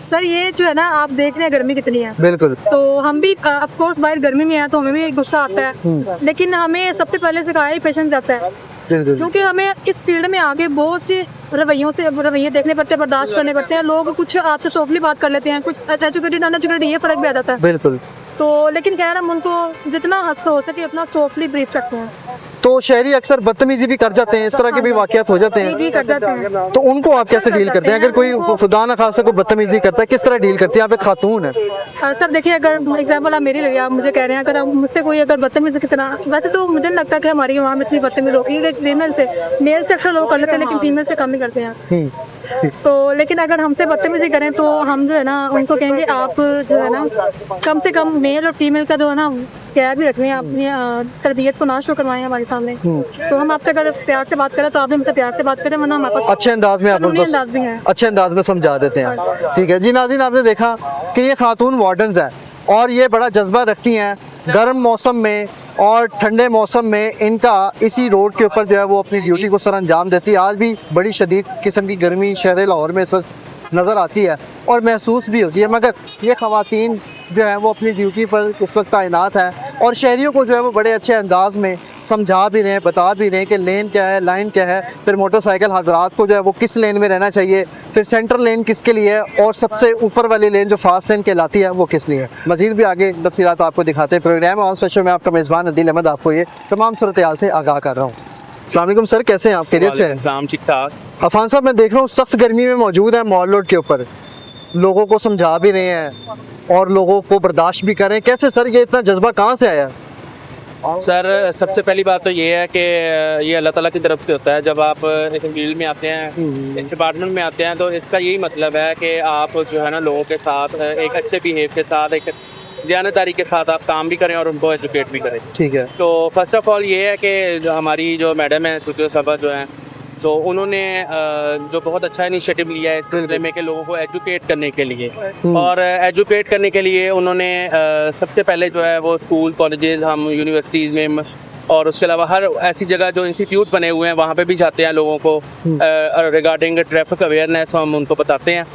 सर ये जो है ना, आप देख रहे हैं गर्मी कितनी है, बिल्कुल। तो हम भी ऑफ कोर्स बाहर गर्मी में है तो हमें भी गुस्सा आता है, लेकिन हमें सबसे पहले सिखाया ही पेशेंस आता है, बिल्कुल। क्योंकि हमें इस फील्ड में आगे बहुत से रवैये देखने पड़ते हैं, बर्दाश्त करने पड़ते हैं। लोग कुछ आपसे सॉफ्टली बात कर लेते हैं, कुछ एजुकेटेड अनएजुकेटेड, ये फर्क भी आ जाता है। बिल्कुल। तो लेकिन खैर हम उनको जितना हद से हो सके उतना सॉफ्टली ब्रीफ करते हैं। तो शहरी अक्सर बदतमीजी भी कर जाते हैं, इस तरह के भी वाकयात हो जाते जी हैं, कर जाते हैं। तो उनको आप कैसे डील करते हैं? अगर कोई खुदा न खासा कोई बदतमीजी करता है किस तरह डील करते हैं? आप एक खातून है। सर देखिए, अगर एग्जाम्पल आप मेरी ले आप मुझे कह रहे हैं, अगर आप मुझसे कोई अगर बदतमीजी की तरह, वैसे तो मुझे नहीं लगता कि हमारी वहाँ में इतनी बदतमीजी होगी, फीमेल से, मेल से अक्सर लोग कर लेते हैं लेकिन फीमेल से कम ही करते हैं। तो लेकिन अगर हमसे बदतमीजी करें तो हम जो है ना उनको कहेंगे आप जो है ना कम से कम मेल और फीमेल का जो है ना क्या भी रखने, अपनी तरबियत को ना शो करवाएं हमारे सामने। तो हम आपसे अगर प्यार से बात करें तो आप भी हमसे प्यार से बात करें, वरना हमारे पास अच्छे अंदाज में आप कानूनी उनको अंदाज भी है। अच्छे अंदाज में समझा देते हैं। ठीक है जी नाज़रीन, आपने देखा कि ये खातून वार्डन्स हैं और ये बड़ा जज्बा रखती हैं गर्म मौसम में और ठंडे मौसम में। इनका इसी रोड के ऊपर जो है वो अपनी ड्यूटी को सर अंजाम देती है। आज भी बड़ी शदीद किस्म की गर्मी शहर लाहौर में इस वक्त नज़र आती है और महसूस भी होती है, मगर ये ख़वातीन जो है वो अपनी ड्यूटी पर इस वक्त तैनात है और शहरियों को जो है वो बड़े अच्छे अंदाज में समझा भी रहे हैं, बता भी रहे हैं कि लेन क्या है, लाइन क्या है, फिर मोटरसाइकिल हजरात को जो है वो किस लेन में रहना चाहिए, फिर सेंट्रल लेन किसके लिए है और सबसे ऊपर वाली लेन जो फास्ट लेन कहलाती है वो किस लिए है। मज़ीद भी आगे तफसीलात आपको दिखाते हैं। प्रोग्राम आवाम स्पेशल में आपका मेज़बान अदील अहमद आपको ये तमाम सूरत-ए-हाल से आगाह कर रहा हूँ। अस्सलाम वालेकुम सर, कैसे हैं आप? खैरियत से हैं? ठीक ठाक। अफान साहब, मैं देख रहा हूँ सख्त गर्मी में मौजूद है मॉल रोड के ऊपर, लोगों को समझा भी रहे हैं और लोगों को बर्दाश्त भी कर रहे हैं। कैसे सर, ये इतना जज्बा कहाँ से आया? सर सबसे पहली बात तो ये है कि ये अल्लाह ताला की तरफ से होता है। जब आप इस फील्ड में आते हैं, इस डिपार्टमेंट में आते हैं, तो इसका यही मतलब है कि आप जो है ना लोगों के साथ एक अच्छे बिहेव के साथ, एक ज़ियानतदारी के साथ आप काम भी करें और उनको एजुकेट भी करें। ठीक है। तो फर्स्ट ऑफ ऑल ये है कि जो हमारी जो मैडम है सुतियो साहबा जो हैं, तो उन्होंने जो बहुत अच्छा इनिशिएटिव लिया है इस सिलसिले में कि लोगों को एजुकेट करने के लिए, और एजुकेट करने के लिए उन्होंने सबसे पहले जो है वो स्कूल कॉलेजेस, हम यूनिवर्सिटीज़ में और उसके अलावा हर ऐसी जगह जो इंस्टीट्यूट बने हुए हैं वहाँ पे भी जाते हैं लोगों को रिगार्डिंग ट्रैफिक अवेयरनेस हम उनको बताते हैं।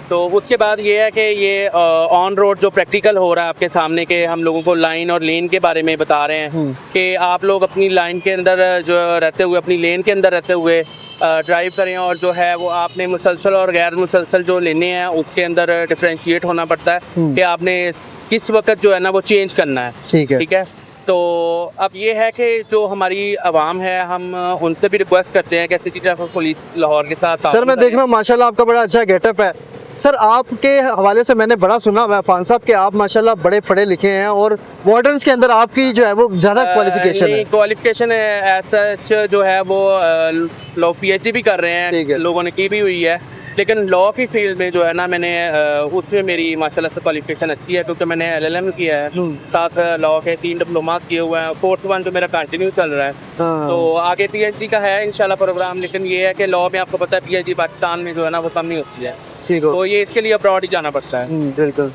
तो उसके बाद ये है कि ये ऑन रोड जो प्रैक्टिकल हो रहा है आपके सामने के, हम लोगों को लाइन और लेन के बारे में बता रहे हैं कि आप लोग अपनी लाइन के अंदर जो रहते हुए, अपनी लेन के अंदर रहते हुए ड्राइव करें, और जो है वो आपने मुसलसल और गैर मुसलसल जो लेने हैं उसके अंदर डिफ्रेंशिएट होना पड़ता है कि आपने किस वक्त जो है ना वो चेंज करना है। ठीक है। तो अब ये है कि जो हमारी आवाम है, हम उनसे भी रिक्वेस्ट करते हैं कि सिटी ट्रैफिक पुलिस लाहौर के साथ। सर मैं देख रहा हूँ माशाल्लाह आपका बड़ा अच्छा गेटअप है। सर आपके हवाले से मैंने बड़ा सुना हुआ है फान साहब कि आप माशाल्लाह बड़े पढ़े लिखे हैं और वार्डन्स के अंदर आपकी जो है वो ज़्यादा क्वालिफिकेशन है। क्वालिफिकेशन एज सच जो है वो लोग PhD भी कर रहे हैं, लोगों ने की भी हुई है, लेकिन लॉ की फील्ड में जो है ना मैंने उसमें मेरी माशाल्लाह से क्वालिफिकेशन अच्छी है, क्योंकि मैंने LLM किया है, साथ लॉ के 3 डिप्लोमा किए हुए हैं, 4th वन जो मेरा कंटिन्यू चल रहा है। तो आगे PhD का है इंशाल्लाह प्रोग्राम, लेकिन ये है कि लॉ में आपको पता है PhD पाकिस्तान में जो है ना वो कम नहीं होती है, तो ये इसके लिए अब्रॉड ही जाना पड़ता है। बिल्कुल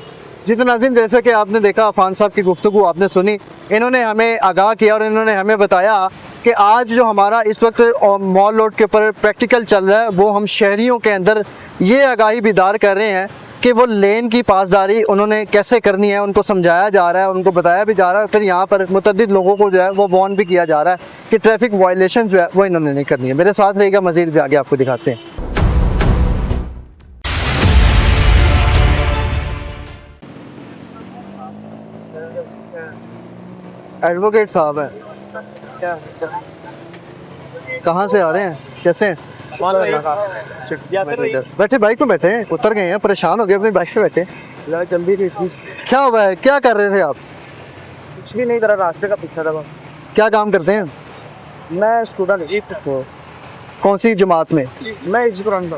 जी। तो नाज़रीन, जैसे कि आपने देखा अफान साहब की गुफ्तगू आपने सुनी, इन्होंने हमें आगाह किया और इन्होंने हमें बताया कि आज जो हमारा इस वक्त मॉल रोड के ऊपर प्रैक्टिकल चल रहा है वो हम शहरियों के अंदर ये आगाही बेदार कर रहे हैं कि वो लेन की पासदारी उन्होंने कैसे करनी है, उनको समझाया जा रहा है, उनको बताया भी जा रहा है। फिर यहाँ पर मुतअद्दिद लोगों को जो है वो वार्न भी किया जा रहा है कि ट्रैफिक वायलेशन जो है वो इन्होंने नहीं करनी है। मेरे साथ रहेगा, मज़ीद भी आगे आपको दिखाते हैं। एडवोकेट साहब हैं, कहाँ से आ रहे हैं, कैसे हैं? बैठे बाइक पे बैठे हैं, उतर गए हैं, परेशान हो गए अपनी बाइक पे बैठे। जल्दी थी इसकी। क्या हुआ है, क्या कर रहे थे आप? कुछ भी नहीं, तरह रास्ते का पीछा था। क्या काम करते हैं? मैं स्टूडेंट। कौन सी जमात में? मैं इस कुरान का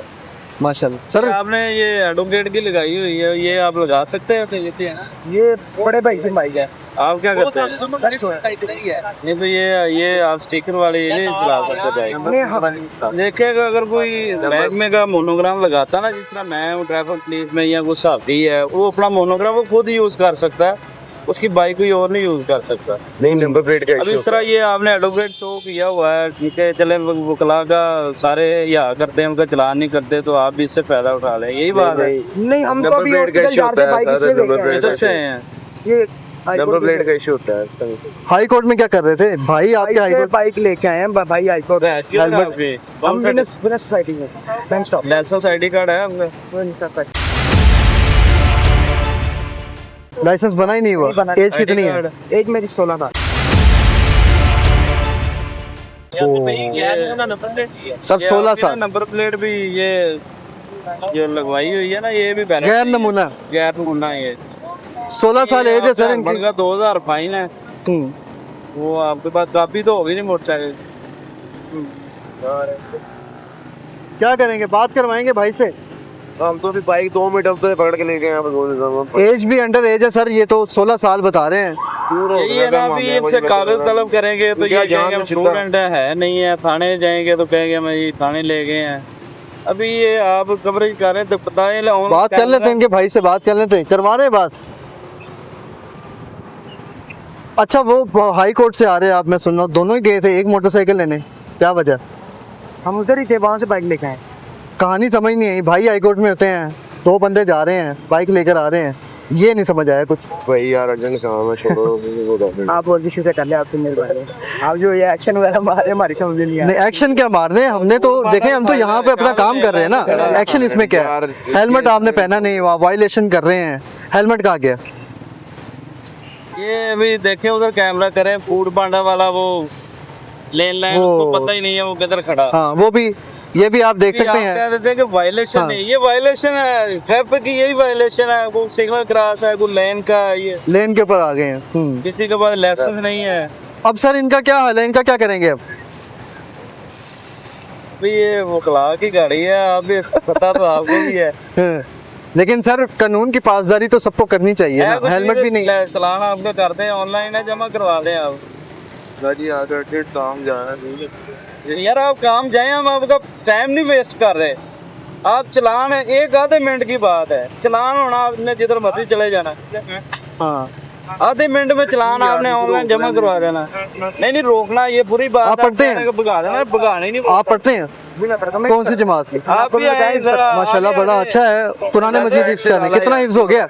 माशाल्लाह सर। आपने ये एडवोकेट की लगाई हुई है, ये आप लगा सकते हैं? ये बड़े भाई की बाइक है। आप क्या करते हैं? नहीं तो ये आप स्टिकर वाले ये नहीं चला सकते बाइक। देखिएगा अगर कोई बैग में का मोनोग्राम लगाता ना, जिस तरह मैं हूँ ट्रैफिक पुलिस में या कोई साथी है, वो अपना मोनोग्राम वो खुद यूज कर सकता है, उसकी बाइक कोई और नहीं यूज कर सकता। नहीं नंबर प्लेट का अब इस तरह ये आपने एडवोकेट शो किया हुआ है, ठीक है, चले वकला का सारे यहाँ करते हैं, उनका चलान नहीं करते, तो आप भी इससे फायदा उठा लें, यही बात है। नहीं हम तो अभी हॉस्पिटल जा रहे थे, बाइक इसलिए इधर से हैं ये नंबर प्लेट का इशू होता है इसका। हाई कोर्ट में क्या कर रहे थे भाई? आपके हाई कोर्ट बाइक लेके आए हैं भाई हाई कोर्ट। हम बिजनेस सोसाइटी में bank stop licence ID card है आपका? लाइसेंस बना ही नहीं हुआ। एज कितनी है? एज मेरी 16 था। सर 16 साल। नंबर प्लेट भी ये जो लगवाई हुई है ना, ये भी बैलेंस गैर नमूना। गैर नमूना ये 16 साल एज है सर इनकी। 2000 फाइन है। वो आपके पास काफी तो होगी नहीं मोटरसाइकिल। क्या करेंगे? बात करवाएंगे भाई से। हम तो भी बाइक 2 मिनट अब तो पकड़ के लेके गए। एज भी अंडर एज है सर, ये तो 16 साल बता रहे हैं। यही है ना, अभी इनसे कागज तलब करेंगे तो ये कहेंगे हम स्टूडेंट है नहीं है, थाने जाएंगे तो कहेंगे हम ये थाने ले गए हैं। अभी ये आप कवरेज कर रहे हैं तो बताएं। बात कर लेते हैं इनके भाई से, बात कर लेते हैं। करवा रहे हैं बात? अच्छा वो हाई कोर्ट से आ रहे हैं आप, मैं सुन रहा हूँ दोनों ही गए थे एक मोटरसाइकिल लेने, क्या वजह? हम उधर ही थे, वहाँ से बाइक लेके आए। कहानी समझ नहीं आई भाई। हाई कोर्ट में होते हैं, 2 बंदे जा रहे हैं बाइक लेकर आ रहे हैं, ये नहीं समझ आया कुछ। वही यार अर्जुन काम है, छोड़ो। आप और किसी से कर ले, आप तो मेरे भाई। आप जो ये एक्शन वगैरह मारे हमारी समझ नहीं आ रही। नहीं एक्शन क्या मारने, हमने तो देखे, हम तो यहाँ पे अपना काम कर रहे हैं ना। एक्शन इसमें क्या है? हेलमेट आपने पहना नहीं हुआ, वायलेशन कर रहे हैं, हेलमेट कहाँ गया? ये अभी देखें उधर कैमरा करें, फूड पांडा वाला वो लेन लाइन, उसको पता ही नहीं है वो किधर खड़ा। हाँ वो भी, ये भी आप देख सकते हैं। कह देते हैं कि वायलेशन हाँ। नहीं, ये वायलेशन है, ट्रैफिक की यही वायलेशन है। वो सिग्नल क्रॉस है, कोई लेन का, ये लेन के ऊपर आ गए हैं। किसी के पास लाइसेंस नहीं है। अब सर इनका क्या हाल है, इनका क्या करेंगे अब? ये वो कला की गाड़ी है, आप भी पता तो आपको भी है। लेकिन सर कानून की पासदारी तो सबको करनी चाहिए ना, हेलमेट भी नहीं। चलान आपका करते हैं, ऑनलाइन है, जमा करवा दें आप। गाड़ी आकर काम जाना यार आप काम जाए, हम आपका टाइम नहीं वेस्ट कर रहे। आप चलान है, 1 आधे मिनट की बात है, चलान होना आपने जिधर मर्जी चले जाना। हाँ आधे मिनट में चलान आपने ऑनलाइन जमा करवा देना। नहीं रोकना, ये बुरी बात। आप पढ़ते हैं? भगा देना, भगाना ही नहीं। आप पढ़ते हैं? कौन सी जमात की? आप भी आए जरा। माशाल्लाह बड़ा अच्छा है। कुरान मजीद हिफ्ज़ कर रहे हैं। कितना हिफ्ज़ हो गया?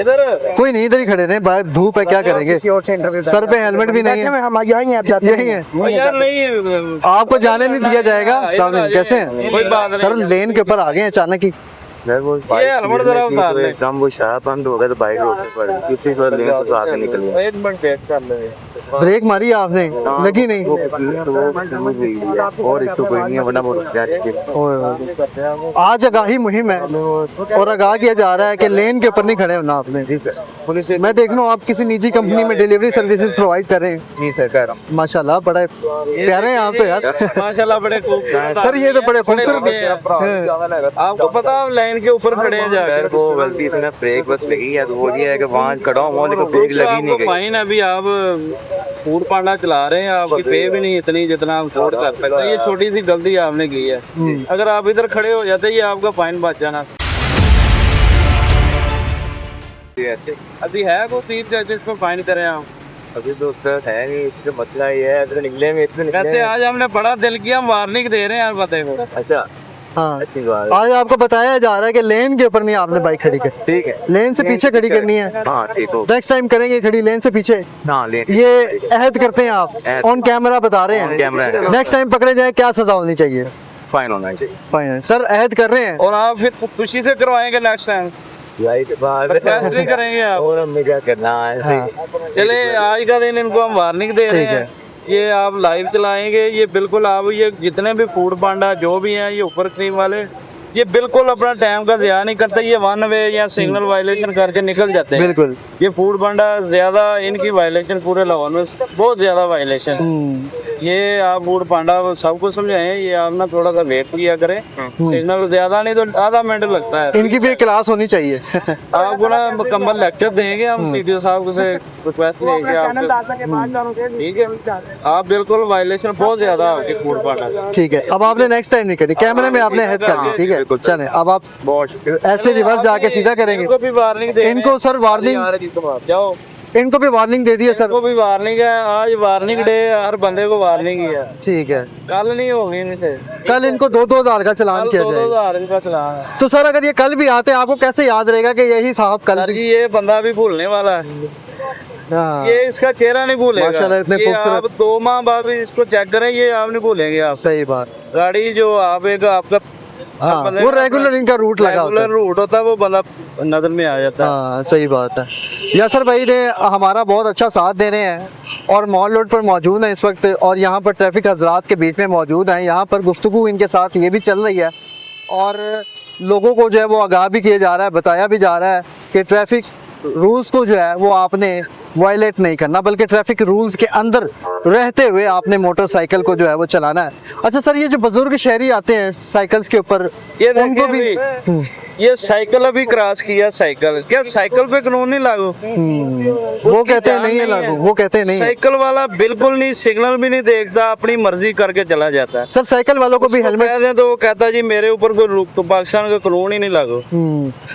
इधर कोई नहीं, इधर ही खड़े रहे, बाहर धूप है, क्या करेंगे? सर पे हेलमेट भी नहीं है। हम यही हैं, आप जाते यही है। यार नहीं, आपको जाने नहीं दिया जाएगा। सामने कैसे हैं? कोई बात नहीं। सर लेन के ऊपर आ गए अचानक ही। ये हेलमेट जरा उतार ले। एकदम वो शाह बंद हो गया तो बाइक रोकनी पड़ी, किसी को लेन से आके निकल गया। 1 मिनट वेट कर ले। ब्रेक मारी आपने, लगी नहीं। और इसको कोई नहीं है, वरना वो रुक जाती। आज आगाही मुहिम है और आगाह किया जा रहा है कि लेन के ऊपर नहीं खड़े होना आपने। जी सर, पुलिस मैं देख रहा हूँ आप किसी निजी कंपनी में डिलीवरी सर्विसेज प्रोवाइड कर रहे हैं। नहीं सर कर रहा हूँ। माशाल्लाह बड़ा प्यारे हैं आप तो यार। माशाल्लाह बड़े खूबसूरत। सर ये तो बड़े खूबसूरत हैं। आपको पता है लाइन के ऊपर खड़े हैं जाकर। वो गलती से ब्रेक बस लगी है, तो वो ये है कि वहाँ खड़ा हूँ लेकिन ब्रेक लगी नहीं गई। फाइन अभी आप फूड पांडा चला रहे हैं, आपकी पे भी नहीं इतनी जितना आप अफोर्ड कर सकते हैं। ये छोटी सी गलती आपने की है। अगर आप इधर खड़े हो जाते ये आपका फाइन बच जाना। अभी है कोई 30 जजेस पर फाइन करें आप? अभी तो सर है नहीं, इसका मसला ये है इधर निकले में इतने। वैसे आज हमने बड़ा दिल किया, हम वार्निंग दे रहे हैं यार पते को। अच्छा हाँ, अच्छी बात। आज आपको बताया जा रहा है कि लेन के ऊपर नहीं आपने बाइक खड़ी कर, ठीक है, लेन से पीछे खड़ी करनी है। हाँ ठीक हो। नेक्स्ट टाइम करेंगे खड़ी लेन से पीछे। ना लेन ये अहद करते हैं आप, ऑन कैमरा बता रहे हैं। कैमरा है। नेक्स्ट टाइम पकड़े जाए क्या सजा होनी चाहिए? फाइन होना चाहिए। फाइन। सर अहद कर रहे हैं और आप फिर खुशी से करवाएंगे नेक्स्ट टाइम, रिक्वेस्ट नहीं करेंगे आप। और हमें क्या करना है? चले आज का दिन इनको हम वार्निंग दे रहे हैं। ये आप लाइव चलाएंगे, ये बिल्कुल आप ये जितने भी फूड पांडा जो भी हैं ये ऊपर क्रीम वाले, ये बिल्कुल अपना टाइम का ज़िया नहीं करते। ये 1 वे या सिग्नल वायलेशन करके निकल जाते हैं। बिल्कुल। ये फूड पांडा ज्यादा इनकी वायलेशन पूरे लाहौर में बहुत ज्यादा वायलेशन। ये आप बूढ़ पांडा सबको समझाएं, ये आप ना थोड़ा सा वेट किया करें, सिग्नल ज्यादा नहीं तो आधा मिनट लगता है। इनकी भी एक क्लास होनी चाहिए। आपको ना मुकम्मल लेक्चर देंगे हम सीडीओ साहब से रिक्वेस्ट लेके आपके, ठीक है। आप बिल्कुल वायलेशन बहुत ज्यादा आपके बूढ़ पांडा। ठीक है, अब आपने नेक्स्ट टाइम नहीं करी, कैमरे में आपने हेल्प कर दी, ठीक है। चलें अब आप ऐसे रिवर्स जाके सीधा करेंगे। इनको भी वार्निंग दे, इनको सर वार्निंग, जाओ, इनको भी वार्निंग दे दी है सर। इनको भी वार्निंग है, आज वार्निंग डे, हर बंदे को वार्निंग ही है। ठीक है, कल नहीं होगी इनसे, कल इनको 2,000 का चलान किया जाएगा। 2,000 का चलान है। तो सर अगर ये कल भी आते हैं आपको कैसे याद रहेगा कि यही साहब कल सर जी ये बंदा भी भूलने वाला है, हाँ, ये इसका चेहरा नहीं भूलेगा। माशाल्लाह इतने ये खूबसूरत। आप 2 माह बाद भी इसको चेक करें, ये आप नहीं भूलेंगे। आप सही बात, गाड़ी जो आप एक आपका हाँ, बंदे वो का रेगुलर इनका रूट लगा होता है। रेगुलर रूट होता है, वो बंदा नजर में आ जाता है। हाँ सही बात है। यासर भाई ने हमारा बहुत अच्छा साथ दे रहे हैं और मॉल रोड पर मौजूद हैं इस वक्त, और यहाँ पर ट्रैफिक हजरात के बीच में मौजूद हैं। यहाँ पर गुफ्तगू इनके साथ ये भी चल रही है और लोगों को जो है वो आगाह भी किया जा रहा है, बताया भी जा रहा है कि ट्रैफिक रूल्स को जो है वो आपने वायलेट नहीं करना, बल्कि ट्रैफिक रूल्स के अंदर रहते हुए आपने मोटरसाइकिल को जो है वो चलाना है। अच्छा सर, ये जो बुजुर्ग शहरी आते हैं साइकिल्स के ऊपर, ये उनको भी ये साइकिल अभी क्रॉस किया, साइकिल क्या साइकिल पे कानून नहीं लागू? वो कहते हैं नहीं है लागू, वो कहते हैं नहीं है। साइकिल वाला बिल्कुल नहीं, सिग्नल भी नहीं देखता, अपनी मर्जी करके चला जाता है। सर साइकिल वालों को भी हेलमेट कहते हैं तो वो कहता है जी मेरे ऊपर कोई तो पाकिस्तान का कानून ही नहीं लागू।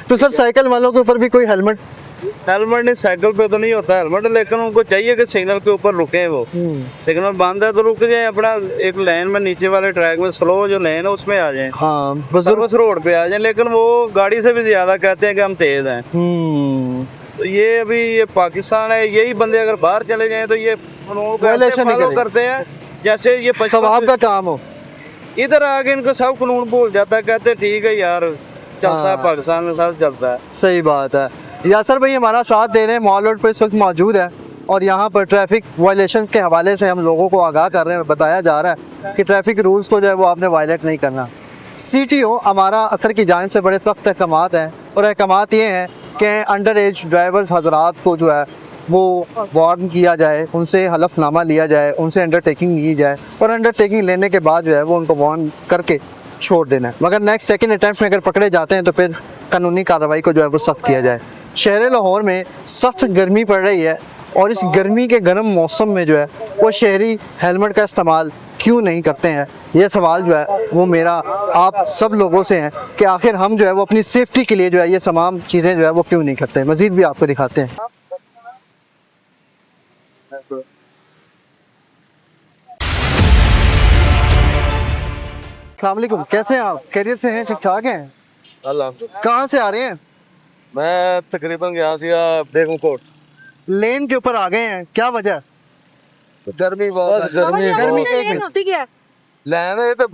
तो सर साइकिल वालों के ऊपर भी कोई हेलमेट हेलमेट नहीं, साइकिल पे तो नहीं होता हेलमेट, लेकिन उनको चाहिए कि सिग्नल के ऊपर रुके। वो सिग्नल बंद है तो रुक जाए, अपना एक लाइन में नीचे वाले ट्रैक में स्लो जो लाइन है उसमें आ जाए, हाँ बुजुर्ग सर्विस रोड पे आ जाए। लेकिन वो गाड़ी से भी ज्यादा कहते हैं कि हम तेज हैं। तो ये अभी ये पाकिस्तान है, यही बंदे अगर बाहर चले जाएं तो ये Violation नहीं फॉलो करेंगे। करते हैं जैसे ये सवाब का काम हो। इधर आके इनको सब कानून भूल जाता है, कहते ठीक है यार चलता है, पाकिस्तान में सब चलता है। सही बात है। यासर भाई हमारा साथ दे रहे हैं, मॉल रोड पर इस वक्त मौजूद है और यहाँ पर ट्रैफिक वायलेशन के हवाले से हम लोगों को आगाह कर रहे हैं और बताया जा रहा है कि ट्रैफिक रूल्स को जो है वो आपने वायलेट नहीं करना। CTO हमारा अतर की जानिब से बड़े सख्त अहकामात हैं और अहकामात ये हैं कि अंडर एज ड्राइवर्स हजरात को जो है वो वार्न किया जाए, उनसे हलफनामा लिया जाए, उनसे अंडरटेकिंग ली जाए और अंडरटेकिंग लेने के बाद जो है वो उनको वार्न करके छोड़ देना है। मगर नेक्स्ट सेकंड अटैम्प्ट में अगर पकड़े जाते हैं तो फिर कानूनी कार्रवाई को जो है वो सख्त किया जाए। शहर लाहौर में सख्त गर्मी पड़ रही है और इस गर्मी के गर्म मौसम में जो है वो शहरी हेलमेट का इस्तेमाल क्यों नहीं करते हैं, ये सवाल जो है वो मेरा आप सब लोगों से है कि आखिर हम जो है वो अपनी सेफ्टी के लिए जो है ये तमाम चीज़ें जो है वो क्यों नहीं करते। मज़ीद भी आपको दिखाते हैं। अस्सलाम वालेकुम, कैसे हैं आप? खैरियत से हैं? ठीक ठाक हैं? अल्लाह, कहाँ से आ रहे हैं? मैं तकरीबन गया सी बेगम कोट। लेन के ऊपर आ गए हैं, क्या वजह? गर्मी बहुत गर्मी एक मिनट। होती क्या ਲੈਣ ਇਹ ਤਾਂ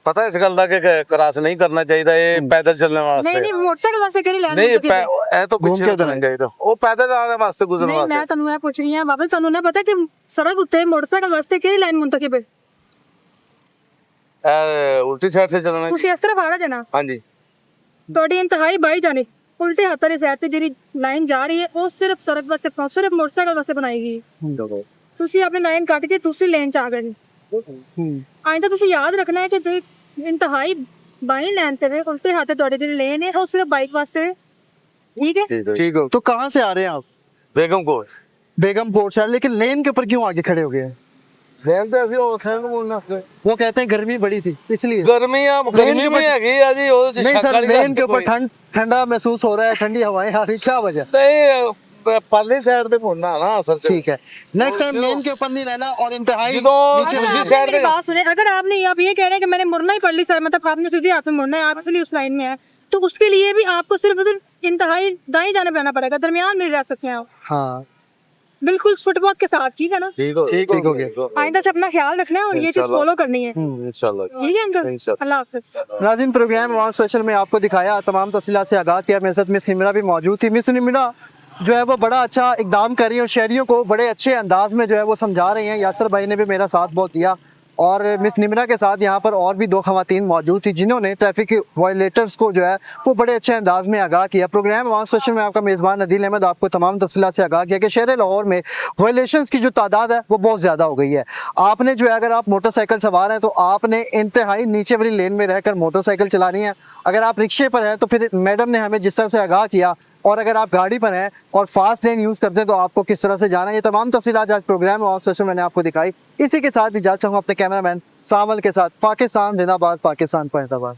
ਪਤਾ ਇਸ ਗੱਲ ਦਾ ਕਿ ਕ੍ਰਾਸ ਨਹੀਂ ਕਰਨਾ ਚਾਹੀਦਾ, ਇਹ ਪੈਦਲ ਚੱਲਣ नहीं ਵਾਸਤੇ नहीं मोटरसाइकिल वास्ते करी लैन ਨਹੀਂ होती है। ਇਹ ਤਾਂ घूम ਪਿੱਛੇ के ਨਹੀਂ उधर ਕਰਨਾ ਚਾਹੀਦਾ, ਉਹ ਪੈਦਲ ਆਉਣ ਵਾਸਤੇ ਗੁਜ਼ਰਨ नहीं मैं ਵਾਸਤੇ। ਤੁਹਾਨੂੰ ਇਹ ਪੁੱਛ ਰਹੀ ਹਾਂ ਬਾਬਾ, ਤੁਹਾਨੂੰ ਨਾ ਪਤਾ ਕਿ ਸੜਕ ਉੱਤੇ ਮੋਟਰਸਾਈਕਲ ਵਾਸਤੇ ਕਿਹੜੀ ਲਾਈਨ ਮੁੰਤਖਬ ਹੈ? ਇਹ ਉਲਟੀ ਸਾਈਡ ਤੇ ਚੱਲਣਾ। ਤੁਸੀਂ ਇਸ ਤਰ੍ਹਾਂ ਫਾੜਾ ਜਾਣਾ, ਹਾਂਜੀ ਤੁਹਾਡੀ ਇੰਤਹਾਈ ਬਾਈ ਜਾਣੇ ਉਲਟੇ ਹੱਥਾਂ ਦੀ ਸਾਈਡ ਤੇ ਜਿਹੜੀ ਲਾਈਨ ਜਾ ਰਹੀ ਹੈ ਉਹ ਸਿਰਫ ਸੜਕ ਵਾਸਤੇ, ਸਿਰਫ ਮੋਟਰਸਾਈਕਲ ਵਾਸਤੇ ਬਣਾਈ ਗਈ ਹੈ। ਤੁਸੀਂ ਆਪਣੀ ਲਾਈਨ ਕੱਟ ਕੇ ਦੂਸਰੀ ਲੇਨ ਚ ਆ ਗਏ ਜੀ। ਆਇੰਦਾ ਤੁਸੀਂ ਯਾਦ ਰੱਖਣਾ ਹੈ ਕਿ ਜੇ ਇੰਤਹਾਈ ਬਾਈ ਲਾਈਨ ਤੇ ਉਲਟੇ ਹੱਥ ਤੇ ਤੁਹਾਡੀ ਜਿਹੜੀ ਲੇਨ ਹੈ ਉਹ ਸਿਰਫ ਬਾਈਕ ਵਾਸਤੇ, ठीक है ठीक हो। तो कहाँ से आ रहे हैं आप? बेगम कोट। बेगम कोट से, लेकिन लेन के ऊपर क्यों आगे खड़े हो गए हैं? ਲੈਣ ਤੇ ਅਸੀਂ ਉਹ ਸੈਨ ਮੁੰਨਾ वो कहते हैं गर्मी बड़ी थी इसलिए। ਗਰਮੀ ਆ, ਗਰਮੀ ਵੀ ਹੈਗੀ ਆ ਜੀ, ਉਹ नहीं सर, लेन के ऊपर ठंडा महसूस हो रहा है, ठंडी हवाएं आ रही, क्या वजह? ਨਹੀਂ ਪਰਲੀ ਸਾਈਡ ਤੇ ਮੁੰਨਾ ਨਾ ਅਸਲ ਚ। ठीक है, नेक्स्ट टाइम लेन के ऊपर नहीं रहना और इंतहाई ਜਦੋਂ नीचे दूसरी रहना। साइड मेरी बात सुने, अगर आपने आप ये कह रहे हैं कि मैंने मुड़ना ही पड़ ली सर, मतलब आपने सीधे हाथ में मुड़ना है, आप इसलिए उस लाइन में है, तो उसके लिए भी आपको सिर्फ और सिर्फ इंतहाई दाएं जाने रहना पड़ेगा, दरमियान में रह सकते हैं आप हाँ बिल्कुल फुटपाथ के साथ, ठीक है ना? ठीक हो गया। आइंदा से अपना ख्याल रखना है और ये चीज फॉलो करनी है, इंशाल्लाह। ठीक है अंकल? अल्लाह हाफिज। नाज़रीन, प्रोग्राम अवाम स्पेशल में आपको दिखाया, तमाम तफसीलात से आगाह किया। मेरे साथ मिस निमिरा भी मौजूद थी। मिस निमिरा जो है वो बड़ा अच्छा इकदाम कर रही है और शहरियों को बड़े अच्छे अंदाज में जो है वो समझा रही हैं। यासर भाई ने भी मेरा साथ बहुत दिया और मिस निमरा के साथ यहाँ पर और भी 2 खवातीन मौजूद थी जिन्होंने ट्रैफिक वायलेटर्स को जो है वो बड़े अच्छे अंदाज में आगाह किया। प्रोग्राम अवाम स्पेशल में आपका मेज़बान अदील अहमद आपको तमाम तफसीलात से आगाह किया कि शहर लाहौर में वायलेशंस की जो तादाद है वो बहुत ज़्यादा हो गई है। आपने जो है अगर आप मोटरसाइकिल सवार हैं तो आपने इंतहाई नीचे वाली लेन में रहकर मोटरसाइकिल चलानी है। अगर आप रिक्शे पर हैं तो फिर मैडम ने हमें जिस तरह से आगाह किया, और अगर आप गाड़ी पर हैं और फास्ट लेन यूज़ करते हैं तो आपको किस तरह से जाना है, ये तमाम तफसीलात आज प्रोग्राम अवाम स्पेशल मैंने आपको दिखाई। इसी के साथ इजाज़त चाहूँगा अपने कैमरामैन सामल के साथ। पाकिस्तान जिंदाबाद, पाकिस्तान फैज़ाबाद।